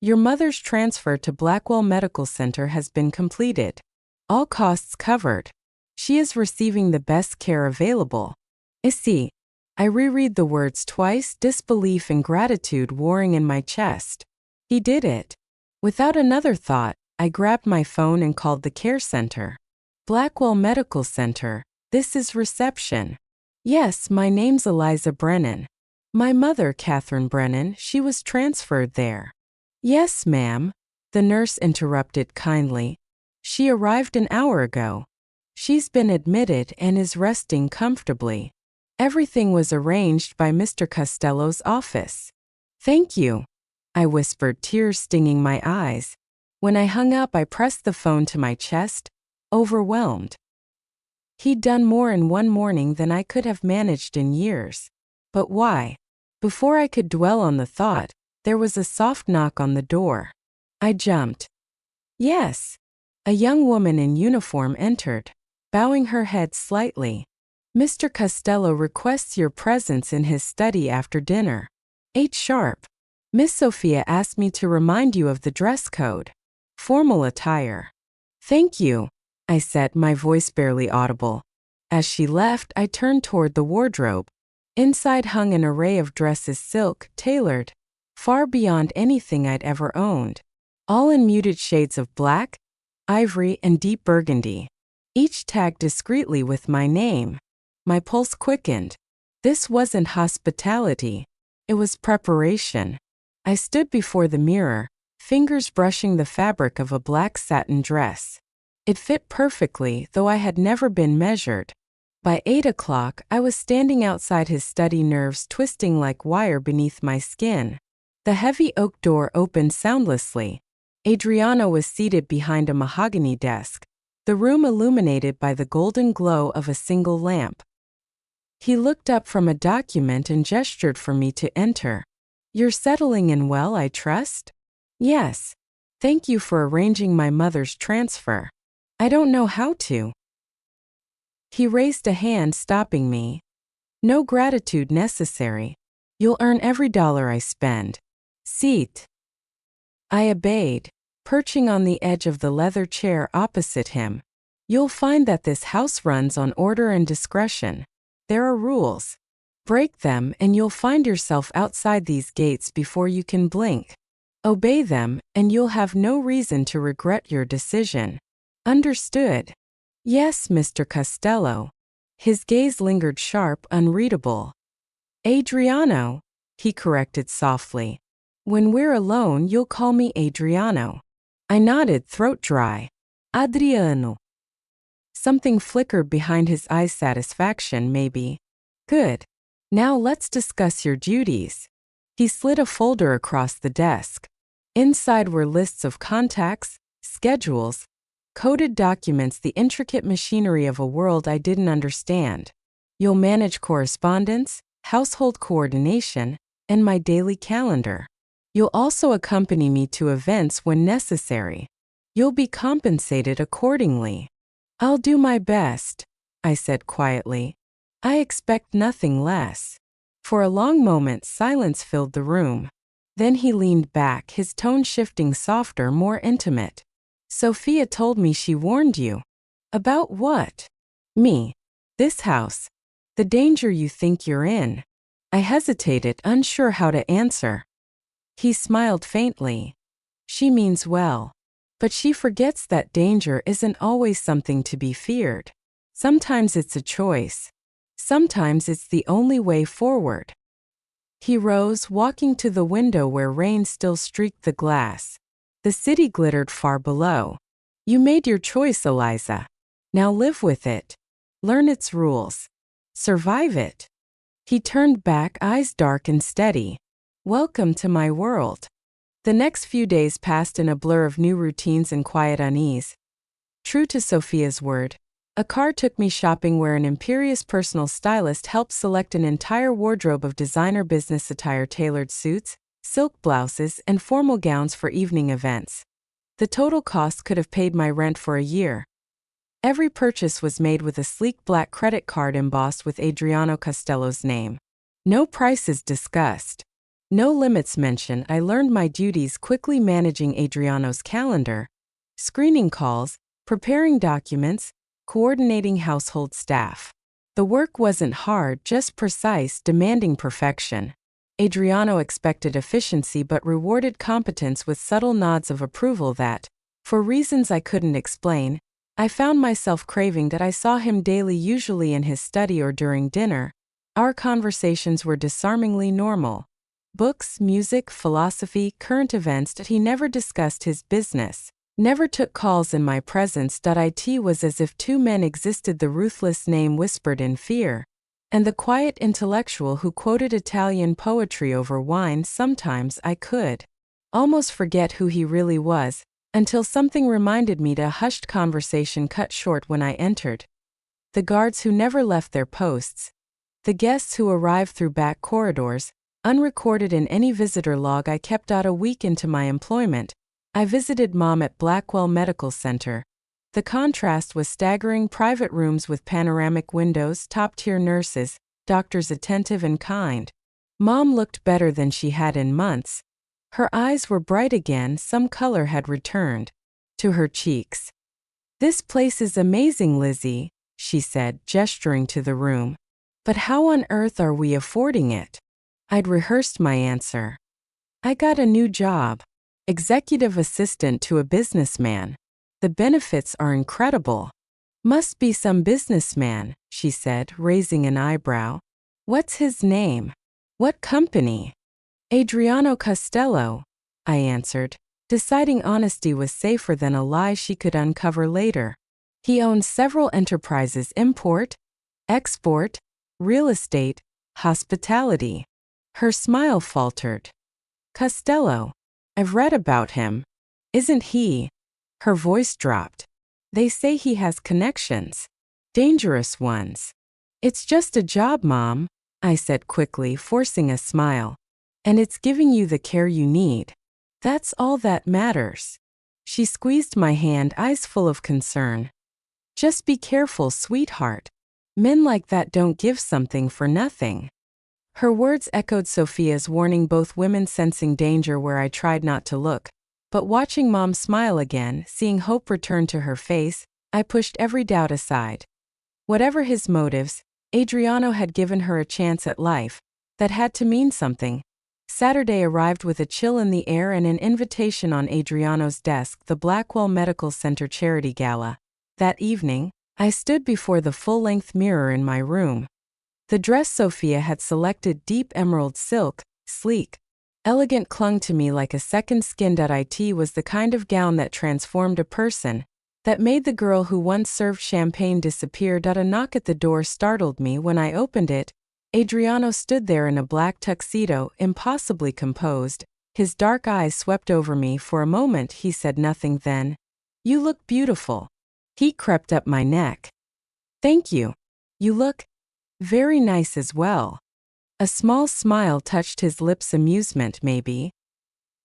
Your mother's transfer to Blackwell Medical Center has been completed. All costs covered. She is receiving the best care available. Ici. I reread the words twice, disbelief and gratitude warring in my chest. He did it. Without another thought, I grabbed my phone and called the care center. Blackwell Medical Center, this is reception. Yes, my name's Eliza Brennan. My mother, Catherine Brennan, she was transferred there. Yes, ma'am, the nurse interrupted kindly. She arrived an hour ago. She's been admitted and is resting comfortably. Everything was arranged by Mr. Costello's office. Thank you, I whispered, tears stinging my eyes. When I hung up, I pressed the phone to my chest, overwhelmed. He'd done more in one morning than I could have managed in years. But why? Before I could dwell on the thought, there was a soft knock on the door. I jumped. Yes. A young woman in uniform entered, bowing her head slightly. Mr. Costello requests your presence in his study after dinner. 8 sharp. Miss Sophia asked me to remind you of the dress code. Formal attire. Thank you, I said, my voice barely audible. As she left, I turned toward the wardrobe. Inside hung an array of dresses, silk, tailored, far beyond anything I'd ever owned. All in muted shades of black, ivory, and deep burgundy. Each tagged discreetly with my name. My pulse quickened. This wasn't hospitality. It was preparation. I stood before the mirror, fingers brushing the fabric of a black satin dress. It fit perfectly, though I had never been measured. By 8 o'clock, I was standing outside his study, nerves twisting like wire beneath my skin. The heavy oak door opened soundlessly. Adriano was seated behind a mahogany desk, the room illuminated by the golden glow of a single lamp. He looked up from a document and gestured for me to enter. You're settling in well, I trust? Yes. Thank you for arranging my mother's transfer. I don't know how to. He raised a hand, stopping me. No gratitude necessary. You'll earn every dollar I spend. Seat. I obeyed, perching on the edge of the leather chair opposite him. You'll find that this house runs on order and discretion. There are rules. Break them and you'll find yourself outside these gates before you can blink. Obey them and you'll have no reason to regret your decision. Understood? Yes, Mr. Costello. His gaze lingered sharp, unreadable. Adriano, he corrected softly. When we're alone, you'll call me Adriano. I nodded, throat dry. Adriano. Something flickered behind his eyes. Satisfaction, maybe. Good. Now let's discuss your duties. He slid a folder across the desk. Inside were lists of contacts, schedules, coded documents, the intricate machinery of a world I didn't understand. You'll manage correspondence, household coordination, and my daily calendar. You'll also accompany me to events when necessary. You'll be compensated accordingly. I'll do my best, I said quietly. I expect nothing less. For a long moment, silence filled the room. Then he leaned back, his tone shifting softer, more intimate. Sophia told me she warned you. About what? Me. This house. The danger you think you're in. I hesitated, unsure how to answer. He smiled faintly. She means well. But she forgets that danger isn't always something to be feared. Sometimes it's a choice. Sometimes it's the only way forward. He rose, walking to the window where rain still streaked the glass. The city glittered far below. You made your choice, Eliza. Now live with it. Learn its rules. Survive it. He turned back, eyes dark and steady. Welcome to my world. The next few days passed in a blur of new routines and quiet unease. True to Sophia's word, a car took me shopping where an imperious personal stylist helped select an entire wardrobe of designer business attire, tailored suits, silk blouses, and formal gowns for evening events. The total cost could have paid my rent for a year. Every purchase was made with a sleek black credit card embossed with Adriano Costello's name. No prices discussed. No limits mentioned. I learned my duties quickly, managing Adriano's calendar, screening calls, preparing documents, coordinating household staff. The work wasn't hard, just precise, demanding perfection. Adriano expected efficiency but rewarded competence with subtle nods of approval that, for reasons I couldn't explain, I found myself craving. That I saw him daily, usually in his study or during dinner. Our conversations were disarmingly normal. Books, music, philosophy, current events. That he never discussed his business, never took calls in my presence. It was as if two men existed, the ruthless name whispered in fear, and the quiet intellectual who quoted Italian poetry over wine. Sometimes I could almost forget who he really was, until something reminded me. A hushed conversation cut short when I entered. The guards who never left their posts, the guests who arrived through back corridors, unrecorded in any visitor log I kept. A week into my employment, I visited Mom at Blackwell Medical Center. The contrast was staggering. Private rooms with panoramic windows, top-tier nurses, doctors attentive and kind. Mom looked better than she had in months. Her eyes were bright again, some color had returned to her cheeks. This place is amazing, Lizzie, she said, gesturing to the room. But how on earth are we affording it? I'd rehearsed my answer. I got a new job. Executive assistant to a businessman. The benefits are incredible. Must be some businessman, she said, raising an eyebrow. What's his name? What company? Adriano Costello, I answered, deciding honesty was safer than a lie she could uncover later. He owns several enterprises: import, export, real estate, hospitality. Her smile faltered. Costello. I've read about him. Isn't he? Her voice dropped. They say he has connections. Dangerous ones. It's just a job, Mom, I said quickly, forcing a smile. And it's giving you the care you need. That's all that matters. She squeezed my hand, eyes full of concern. Just be careful, sweetheart. Men like that don't give something for nothing. Her words echoed Sophia's warning, both women sensing danger where I tried not to look. But watching Mom smile again, seeing hope return to her face, I pushed every doubt aside. Whatever his motives, Adriano had given her a chance at life. That had to mean something. Saturday arrived with a chill in the air and an invitation on Adriano's desk: the Blackwell Medical Center Charity Gala. That evening, I stood before the full-length mirror in my room. The dress Sophia had selected, deep emerald silk, sleek, elegant, clung to me like a second skin. It was the kind of gown that transformed a person, That made the girl who once served champagne disappear. A knock at the door startled me. When I opened it, Adriano stood there in a black tuxedo, impossibly composed. His dark eyes swept over me. For a moment he said nothing. Then, "You look beautiful." He crept up my neck. "Thank you. You look very nice as well." A small smile touched his lips. "Amusement, maybe."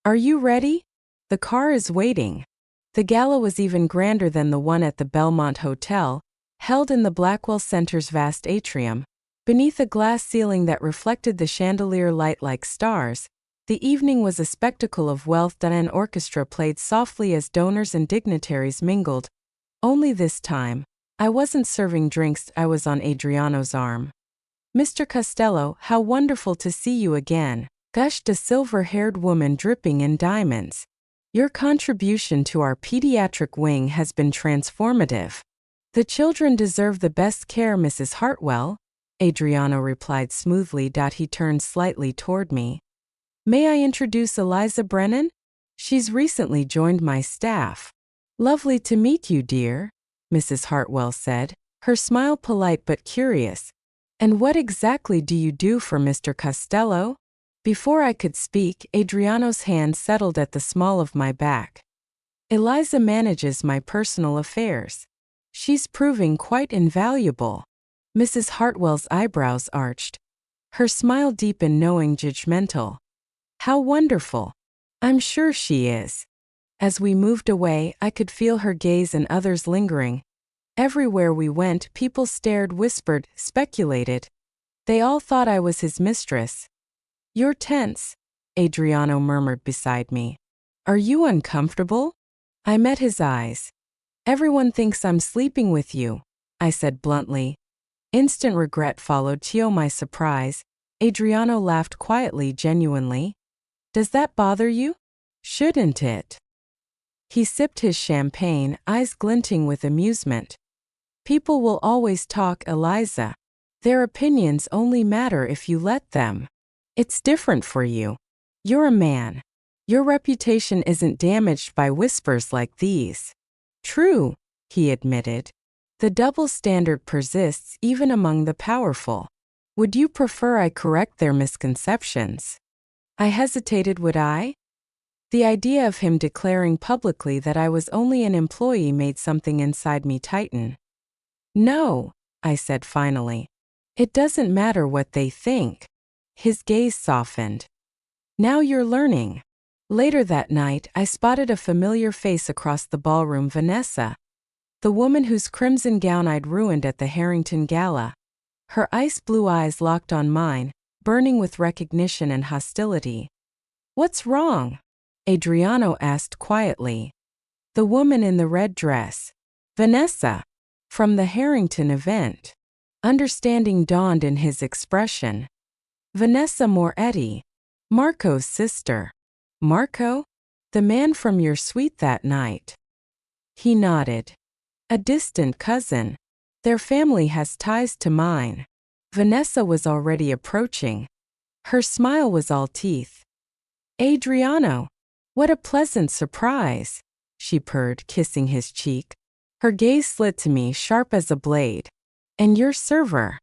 "Are you ready? The car is waiting." The gala was even grander than the one at the Belmont Hotel, held in the Blackwell Center's vast atrium. Beneath a glass ceiling that reflected the chandelier light like stars, the evening was a spectacle of wealth. An orchestra played softly as donors and dignitaries mingled. Only this time, I wasn't serving drinks, I was on Adriano's arm. "Mr. Costello, how wonderful to see you again," gushed a silver-haired woman dripping in diamonds. "Your contribution to our pediatric wing has been transformative." "The children deserve the best care, Mrs. Hartwell," Adriano replied smoothly. He turned slightly toward me. "May I introduce Eliza Brennan? She's recently joined my staff." "Lovely to meet you, dear," Mrs. Hartwell said, her smile polite but curious. "And what exactly do you do for Mr. Costello?" Before I could speak, Adriano's hand settled at the small of my back. "Eliza manages my personal affairs. She's proving quite invaluable." Mrs. Hartwell's eyebrows arched. Her smile deepened, knowing, judgmental. "How wonderful. I'm sure she is." As we moved away, I could feel her gaze and others lingering. Everywhere we went, people stared, whispered, speculated. They all thought I was his mistress. "You're tense," Adriano murmured beside me. "Are you uncomfortable?" I met his eyes. "Everyone thinks I'm sleeping with you," I said bluntly. Instant regret followed. To my surprise, Adriano laughed quietly, genuinely. "Does that bother you? Shouldn't it?" He sipped his champagne, eyes glinting with amusement. "People will always talk, Eliza. Their opinions only matter if you let them. It's different for you. You're a man. Your reputation isn't damaged by whispers like these." "True," he admitted. "The double standard persists even among the powerful. Would you prefer I correct their misconceptions?" I hesitated. Would I? The idea of him declaring publicly that I was only an employee made something inside me tighten. "No," I said finally. "It doesn't matter what they think." His gaze softened. "Now you're learning." Later that night, I spotted a familiar face across the ballroom. Vanessa. The woman whose crimson gown I'd ruined at the Harrington Gala. Her ice blue eyes locked on mine, burning with recognition and hostility. "What's wrong?" Adriano asked quietly. "The woman in the red dress. Vanessa. From the Harrington event." Understanding dawned in his expression. "Vanessa Moretti. Marco's sister." "Marco? The man from your suite that night?" He nodded. "A distant cousin. Their family has ties to mine." Vanessa was already approaching. Her smile was all teeth. "Adriano, what a pleasant surprise," she purred, kissing his cheek. Her gaze slid to me, sharp as a blade. "And your server?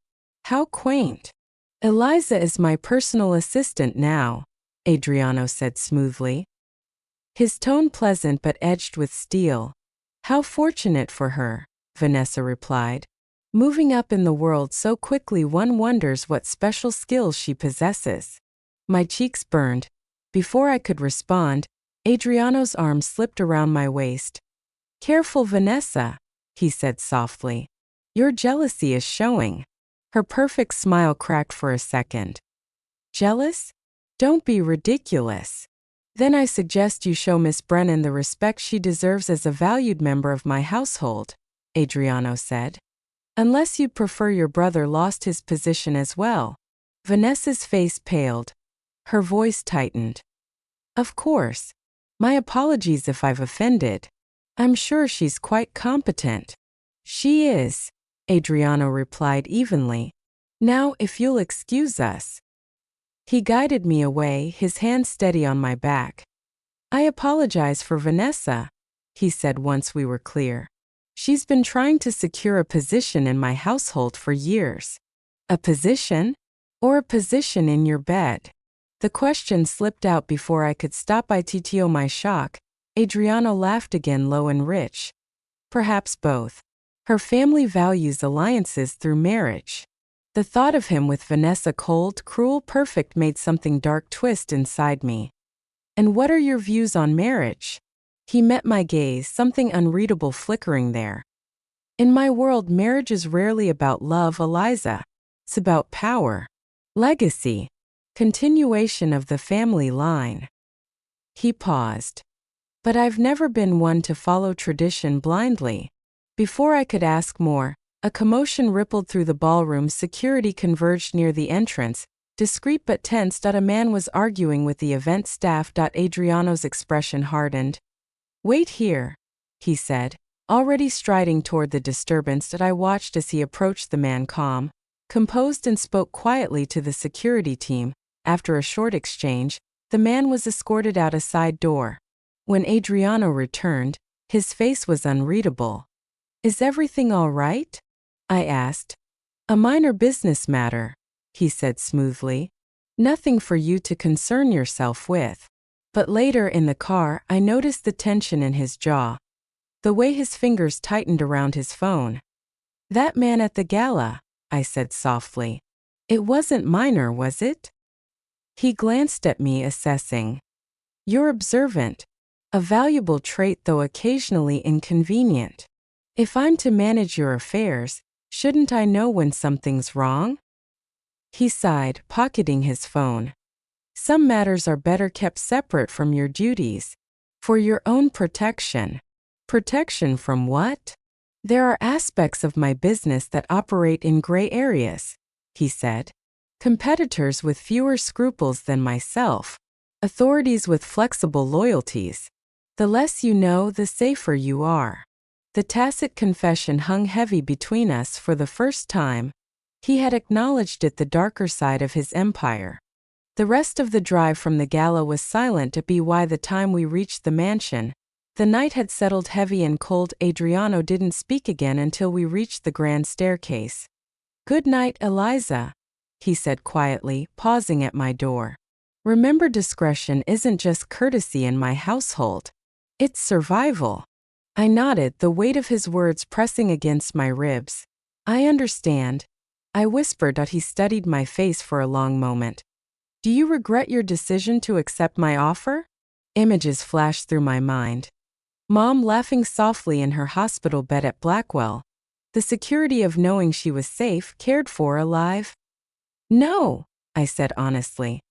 How quaint." "Eliza is my personal assistant now," Adriano said smoothly. His tone pleasant but edged with steel. "How fortunate for her," Vanessa replied. "Moving up in the world so quickly, one wonders what special skills she possesses." My cheeks burned. Before I could respond, Adriano's arm slipped around my waist. "Careful, Vanessa," he said softly. "Your jealousy is showing." Her perfect smile cracked for a second. "Jealous? Don't be ridiculous. Then I suggest you show Miss Brennan the respect she deserves as a valued member of my household," Adriano said. "Unless you'd prefer your brother lost his position as well." Vanessa's face paled. Her voice tightened. "Of course. My apologies if I've offended. I'm sure she's quite competent." "She is," Adriano replied evenly. "Now, if you'll excuse us." He guided me away, his hand steady on my back. "I apologize for Vanessa," he said once we were clear. She's been trying to secure a position in my household for years. A position? Or a position in your bed? The question slipped out before I could stop. To my shock, Adriano laughed again, low and rich. Perhaps both. Her family values alliances through marriage. The thought of him with Vanessa, cold, cruel, perfect, made something dark twist inside me. And what are your views on marriage? He met my gaze, something unreadable flickering there. In my world, marriage is rarely about love, Eliza. It's about power, legacy, continuation of the family line. He paused. But I've never been one to follow tradition blindly. Before I could ask more, a commotion rippled through the ballroom. Security converged near the entrance, discreet but tense. A man was arguing with the event staff. Adriano's expression hardened. Wait here, he said, already striding toward the disturbance. I watched as he approached the man, calm, composed, and spoke quietly to the security team. After a short exchange, the man was escorted out a side door. When Adriano returned, his face was unreadable. Is everything all right? I asked. A minor business matter, he said smoothly. Nothing for you to concern yourself with. But later in the car, I noticed the tension in his jaw. The way his fingers tightened around his phone. That man at the gala, I said softly. It wasn't minor, was it? He glanced at me, assessing. You're observant. A valuable trait, though occasionally inconvenient. If I'm to manage your affairs, shouldn't I know when something's wrong? He sighed, pocketing his phone. Some matters are better kept separate from your duties. For your own protection. Protection from what? There are aspects of my business that operate in gray areas, he said. Competitors with fewer scruples than myself. Authorities with flexible loyalties. The less you know, the safer you are. The tacit confession hung heavy between us. For the first time, he had acknowledged it, the darker side of his empire. The rest of the drive from the gala was silent. By the time we reached the mansion, the night had settled heavy and cold. Adriano didn't speak again until we reached the grand staircase. Good night, Eliza, he said quietly, pausing at my door. Remember, discretion isn't just courtesy in my household. It's survival. I nodded, the weight of his words pressing against my ribs. I understand, I whispered. He studied my face for a long moment. Do you regret your decision to accept my offer? Images flashed through my mind. Mom laughing softly in her hospital bed at Blackwell. The security of knowing she was safe, cared for, alive. No, I said honestly.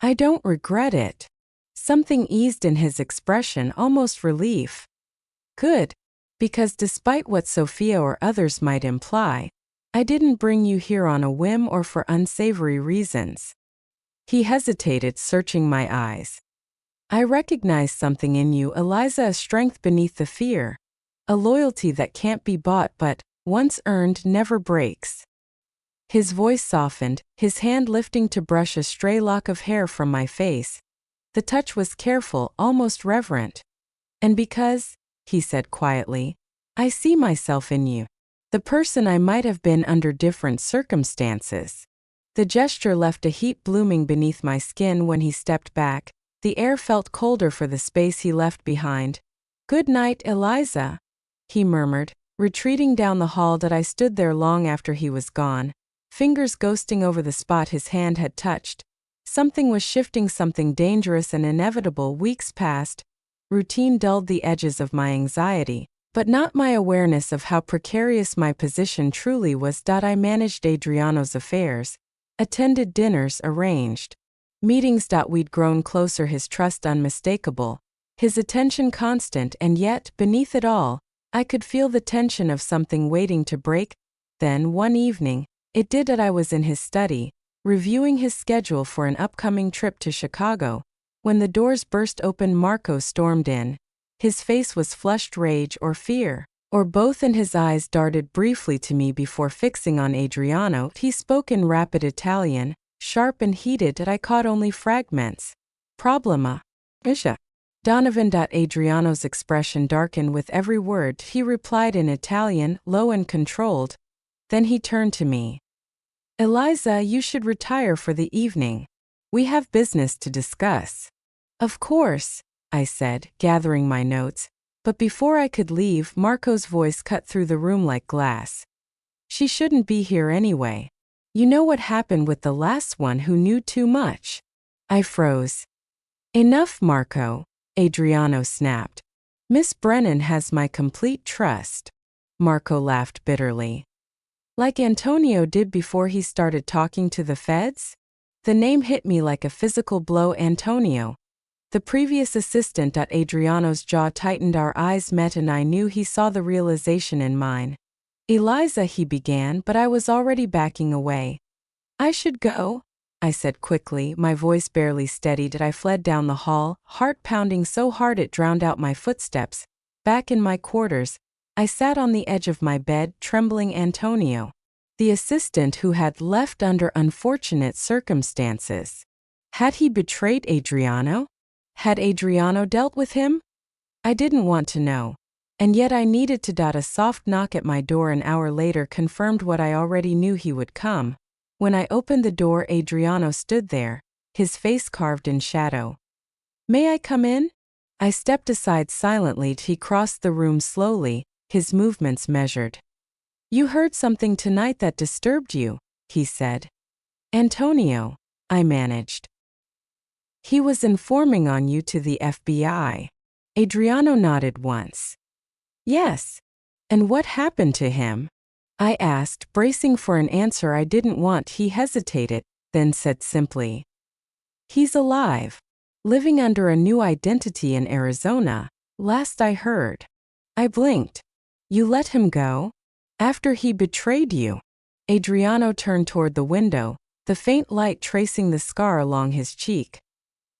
I don't regret it. Something eased in his expression, almost relief. Good, because despite what Sophia or others might imply, I didn't bring you here on a whim or for unsavory reasons. He hesitated, searching my eyes. I recognize something in you, Eliza, a strength beneath the fear, a loyalty that can't be bought but, once earned, never breaks. His voice softened, his hand lifting to brush a stray lock of hair from my face. The touch was careful, almost reverent. And because, he said quietly, I see myself in you. The person I might have been under different circumstances. The gesture left a heat blooming beneath my skin. When he stepped back, the air felt colder for the space he left behind. Good night, Eliza, he murmured, retreating down the hall. I stood there long after he was gone, fingers ghosting over the spot his hand had touched. Something was shifting, something dangerous and inevitable. Weeks passed. Routine dulled the edges of my anxiety, but not my awareness of how precarious my position truly was. I managed Adriano's affairs, attended dinners, arranged meetings. We'd grown closer, his trust unmistakable, his attention constant, and yet, beneath it all, I could feel the tension of something waiting to break. Then, one evening, it did. I was in his study, reviewing his schedule for an upcoming trip to Chicago, when the doors burst open. Marco stormed in. His face was flushed rage or fear, or both, and his eyes darted briefly to me before fixing on Adriano. He spoke in rapid Italian, sharp and heated. I caught only fragments. Problema. Isha. Adriano's expression darkened with every word. He replied in Italian, low and controlled. Then he turned to me. Eliza, you should retire for the evening. We have business to discuss. Of course, I said, gathering my notes. But before I could leave, Marco's voice cut through the room like glass. She shouldn't be here anyway. You know what happened with the last one who knew too much. I froze. Enough, Marco, Adriano snapped. Miss Brennan has my complete trust. Marco laughed bitterly. Like Antonio did before he started talking to the feds? The name hit me like a physical blow. Antonio, the previous assistant. Adriano's jaw tightened. Our eyes met and I knew he saw the realization in mine. Eliza, he began, but I was already backing away. I should go, I said quickly, my voice barely steadied. I fled down the hall, heart pounding so hard it drowned out my footsteps. Back in my quarters, I sat on the edge of my bed, trembling. Antonio, the assistant who had left under unfortunate circumstances. Had he betrayed Adriano? Had Adriano dealt with him? I didn't want to know. And yet I needed to. A soft knock at my door an hour later confirmed what I already knew. He would come. When I opened the door, Adriano stood there, his face carved in shadow. May I come in? I stepped aside silently. He crossed the room slowly, his movements measured. You heard something tonight that disturbed you, he said. Antonio, I managed. He was informing on you to the FBI. Adriano nodded once. Yes. And what happened to him? I asked, bracing for an answer I didn't want. He hesitated, then said simply. He's alive. Living under a new identity in Arizona, last I heard. I blinked. You let him go? After he betrayed you? Adriano turned toward the window, the faint light tracing the scar along his cheek.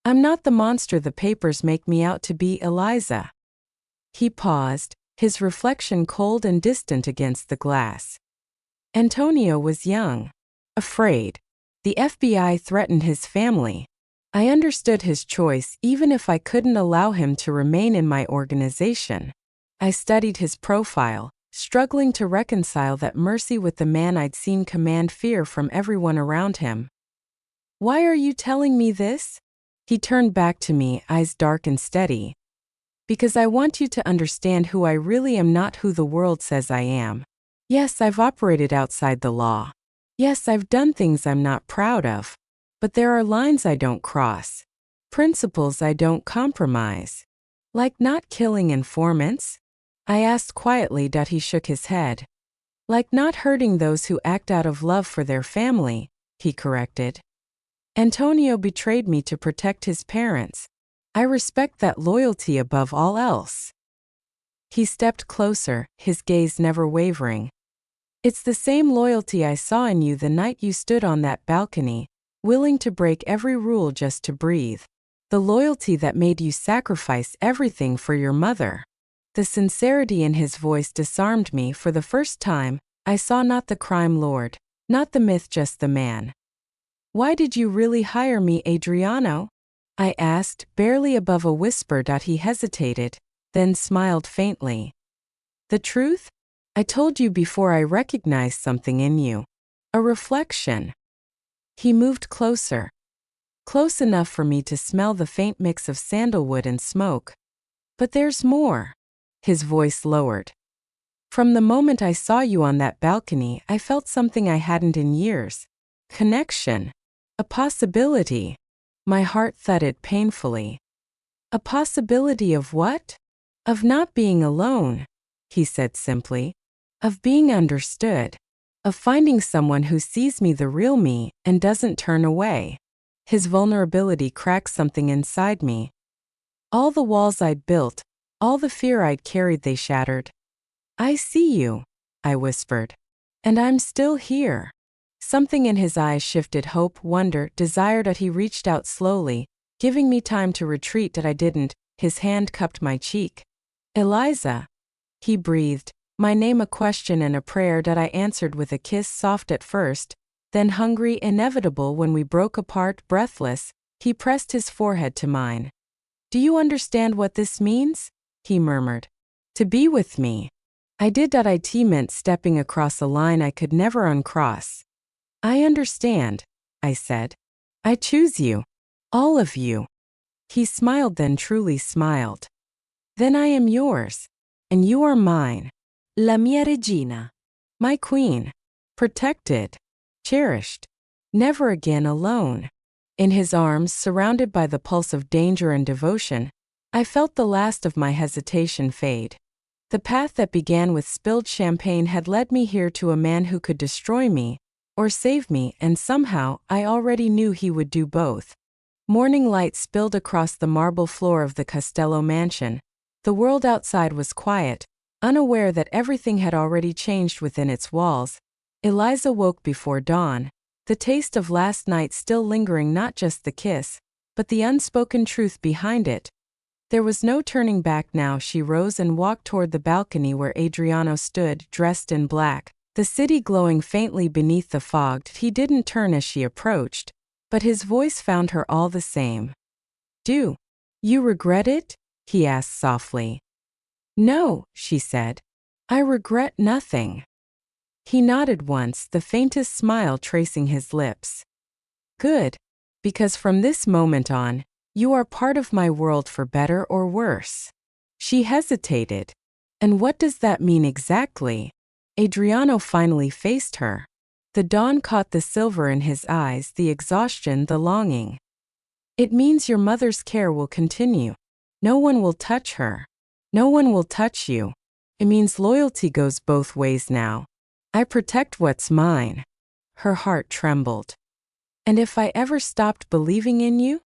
I'm not the monster the papers make me out to be, Eliza. He paused, his reflection cold and distant against the glass. Antonio was young. Afraid. The FBI threatened his family. I understood his choice even if I couldn't allow him to remain in my organization. I studied his profile, struggling to reconcile that mercy with the man I'd seen command fear from everyone around him. Why are you telling me this? He turned back to me, eyes dark and steady. Because I want you to understand who I really am, not who the world says I am. Yes, I've operated outside the law. Yes, I've done things I'm not proud of. But there are lines I don't cross. Principles I don't compromise. Like not killing informants? I asked quietly. He shook his head. Like not hurting those who act out of love for their family, he corrected. Antonio betrayed me to protect his parents. I respect that loyalty above all else. He stepped closer, his gaze never wavering. It's the same loyalty I saw in you the night you stood on that balcony, willing to break every rule just to breathe. The loyalty that made you sacrifice everything for your mother. The sincerity in his voice disarmed me. For the first time. I saw not the crime lord, not the myth, just the man. Why did you really hire me, Adriano? I asked, barely above a whisper. He hesitated, then smiled faintly. The truth? I told you before. I recognized something in you. A reflection. He moved closer. Close enough for me to smell the faint mix of sandalwood and smoke. But there's more. His voice lowered. From the moment I saw you on that balcony, I felt something I hadn't in years. Connection. A possibility. My heart thudded painfully. A possibility of what? Of not being alone, he said simply. Of being understood. Of finding someone who sees me, the real me, and doesn't turn away. His vulnerability cracked something inside me. All the walls I'd built, all the fear I'd carried, they shattered. I see you, I whispered. And I'm still here. Something in his eyes shifted, hope, wonder, desire. He reached out slowly, giving me time to retreat. I didn't. His hand cupped my cheek. Eliza. He breathed, my name, a question and a prayer. I answered with a kiss, soft at first, then hungry, inevitable. When we broke apart, breathless, he pressed his forehead to mine. Do you understand what this means? He murmured. To be with me. I did. It meant stepping across a line I could never uncross. I understand, I said. I choose you. All of you. He smiled, then truly smiled. Then I am yours. And you are mine. La mia regina. My queen. Protected. Cherished. Never again alone. In his arms, surrounded by the pulse of danger and devotion, I felt the last of my hesitation fade. The path that began with spilled champagne had led me here to a man who could destroy me, or save me, and somehow I already knew he would do both. Morning light spilled across the marble floor of the Castello mansion. The world outside was quiet, unaware that everything had already changed within its walls. Eliza woke before dawn, the taste of last night still lingering, not just the kiss, but the unspoken truth behind it. There was no turning back now. She rose and walked toward the balcony where Adriano stood, dressed in black, the city glowing faintly beneath the fog. He didn't turn as she approached, but his voice found her all the same. Do you regret it? He asked softly. No, she said. I regret nothing. He nodded once, the faintest smile tracing his lips. Good. Because from this moment on, you are part of my world for better or worse. She hesitated. And what does that mean exactly? Adriano finally faced her. The dawn caught the silver in his eyes, the exhaustion, the longing. It means your mother's care will continue. No one will touch her. No one will touch you. It means loyalty goes both ways now. I protect what's mine. Her heart trembled. And if I ever stopped believing in you?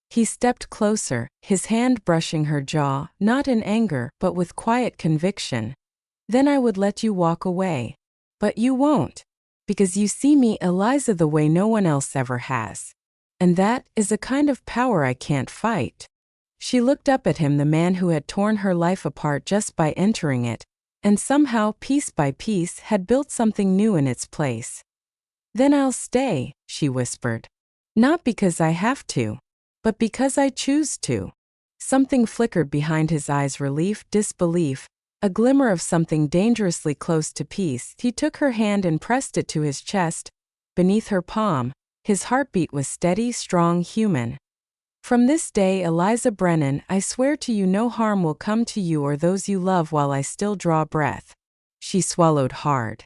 He stepped closer, his hand brushing her jaw, not in anger, but with quiet conviction. Then I would let you walk away. But you won't. Because you see me, Eliza, the way no one else ever has. And that is a kind of power I can't fight. She looked up at him, the man who had torn her life apart just by entering it, and somehow, piece by piece, had built something new in its place. Then I'll stay, she whispered. Not because I have to, but because I choose to. Something flickered behind his eyes, relief, disbelief, a glimmer of something dangerously close to peace. He took her hand and pressed it to his chest. Beneath her palm, his heartbeat was steady, strong, human. From this day, Eliza Brennan, I swear to you no harm will come to you or those you love while I still draw breath. She swallowed hard.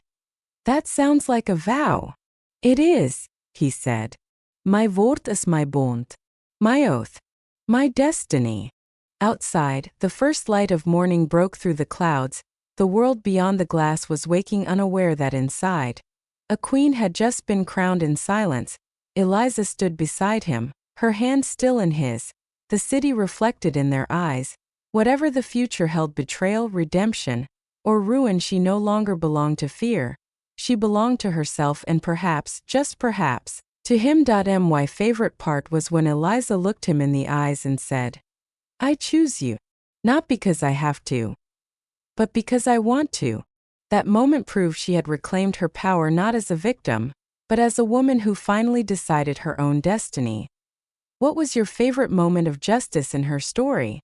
That sounds like a vow. It is, he said. My Wort is my Bund. My oath. My destiny. Outside, the first light of morning broke through the clouds. The world beyond the glass was waking, unaware that inside, a queen had just been crowned. In silence, Eliza stood beside him, her hand still in his, the city reflected in their eyes. Whatever the future held, betrayal, redemption, or ruin, she no longer belonged to fear. She belonged to herself and perhaps, just perhaps, to him. My favorite part was when Eliza looked him in the eyes and said, I choose you. Not because I have to, but because I want to. That moment proved she had reclaimed her power, not as a victim, but as a woman who finally decided her own destiny. What was your favorite moment of justice in her story?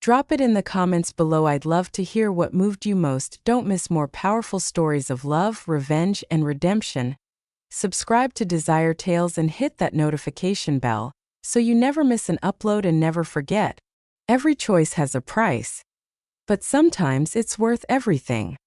Drop it in the comments below. I'd love to hear what moved you most. Don't miss more powerful stories of love, revenge, and redemption. Subscribe to Desire Tales and hit that notification bell so you never miss an upload. And never forget, every choice has a price, but sometimes it's worth everything.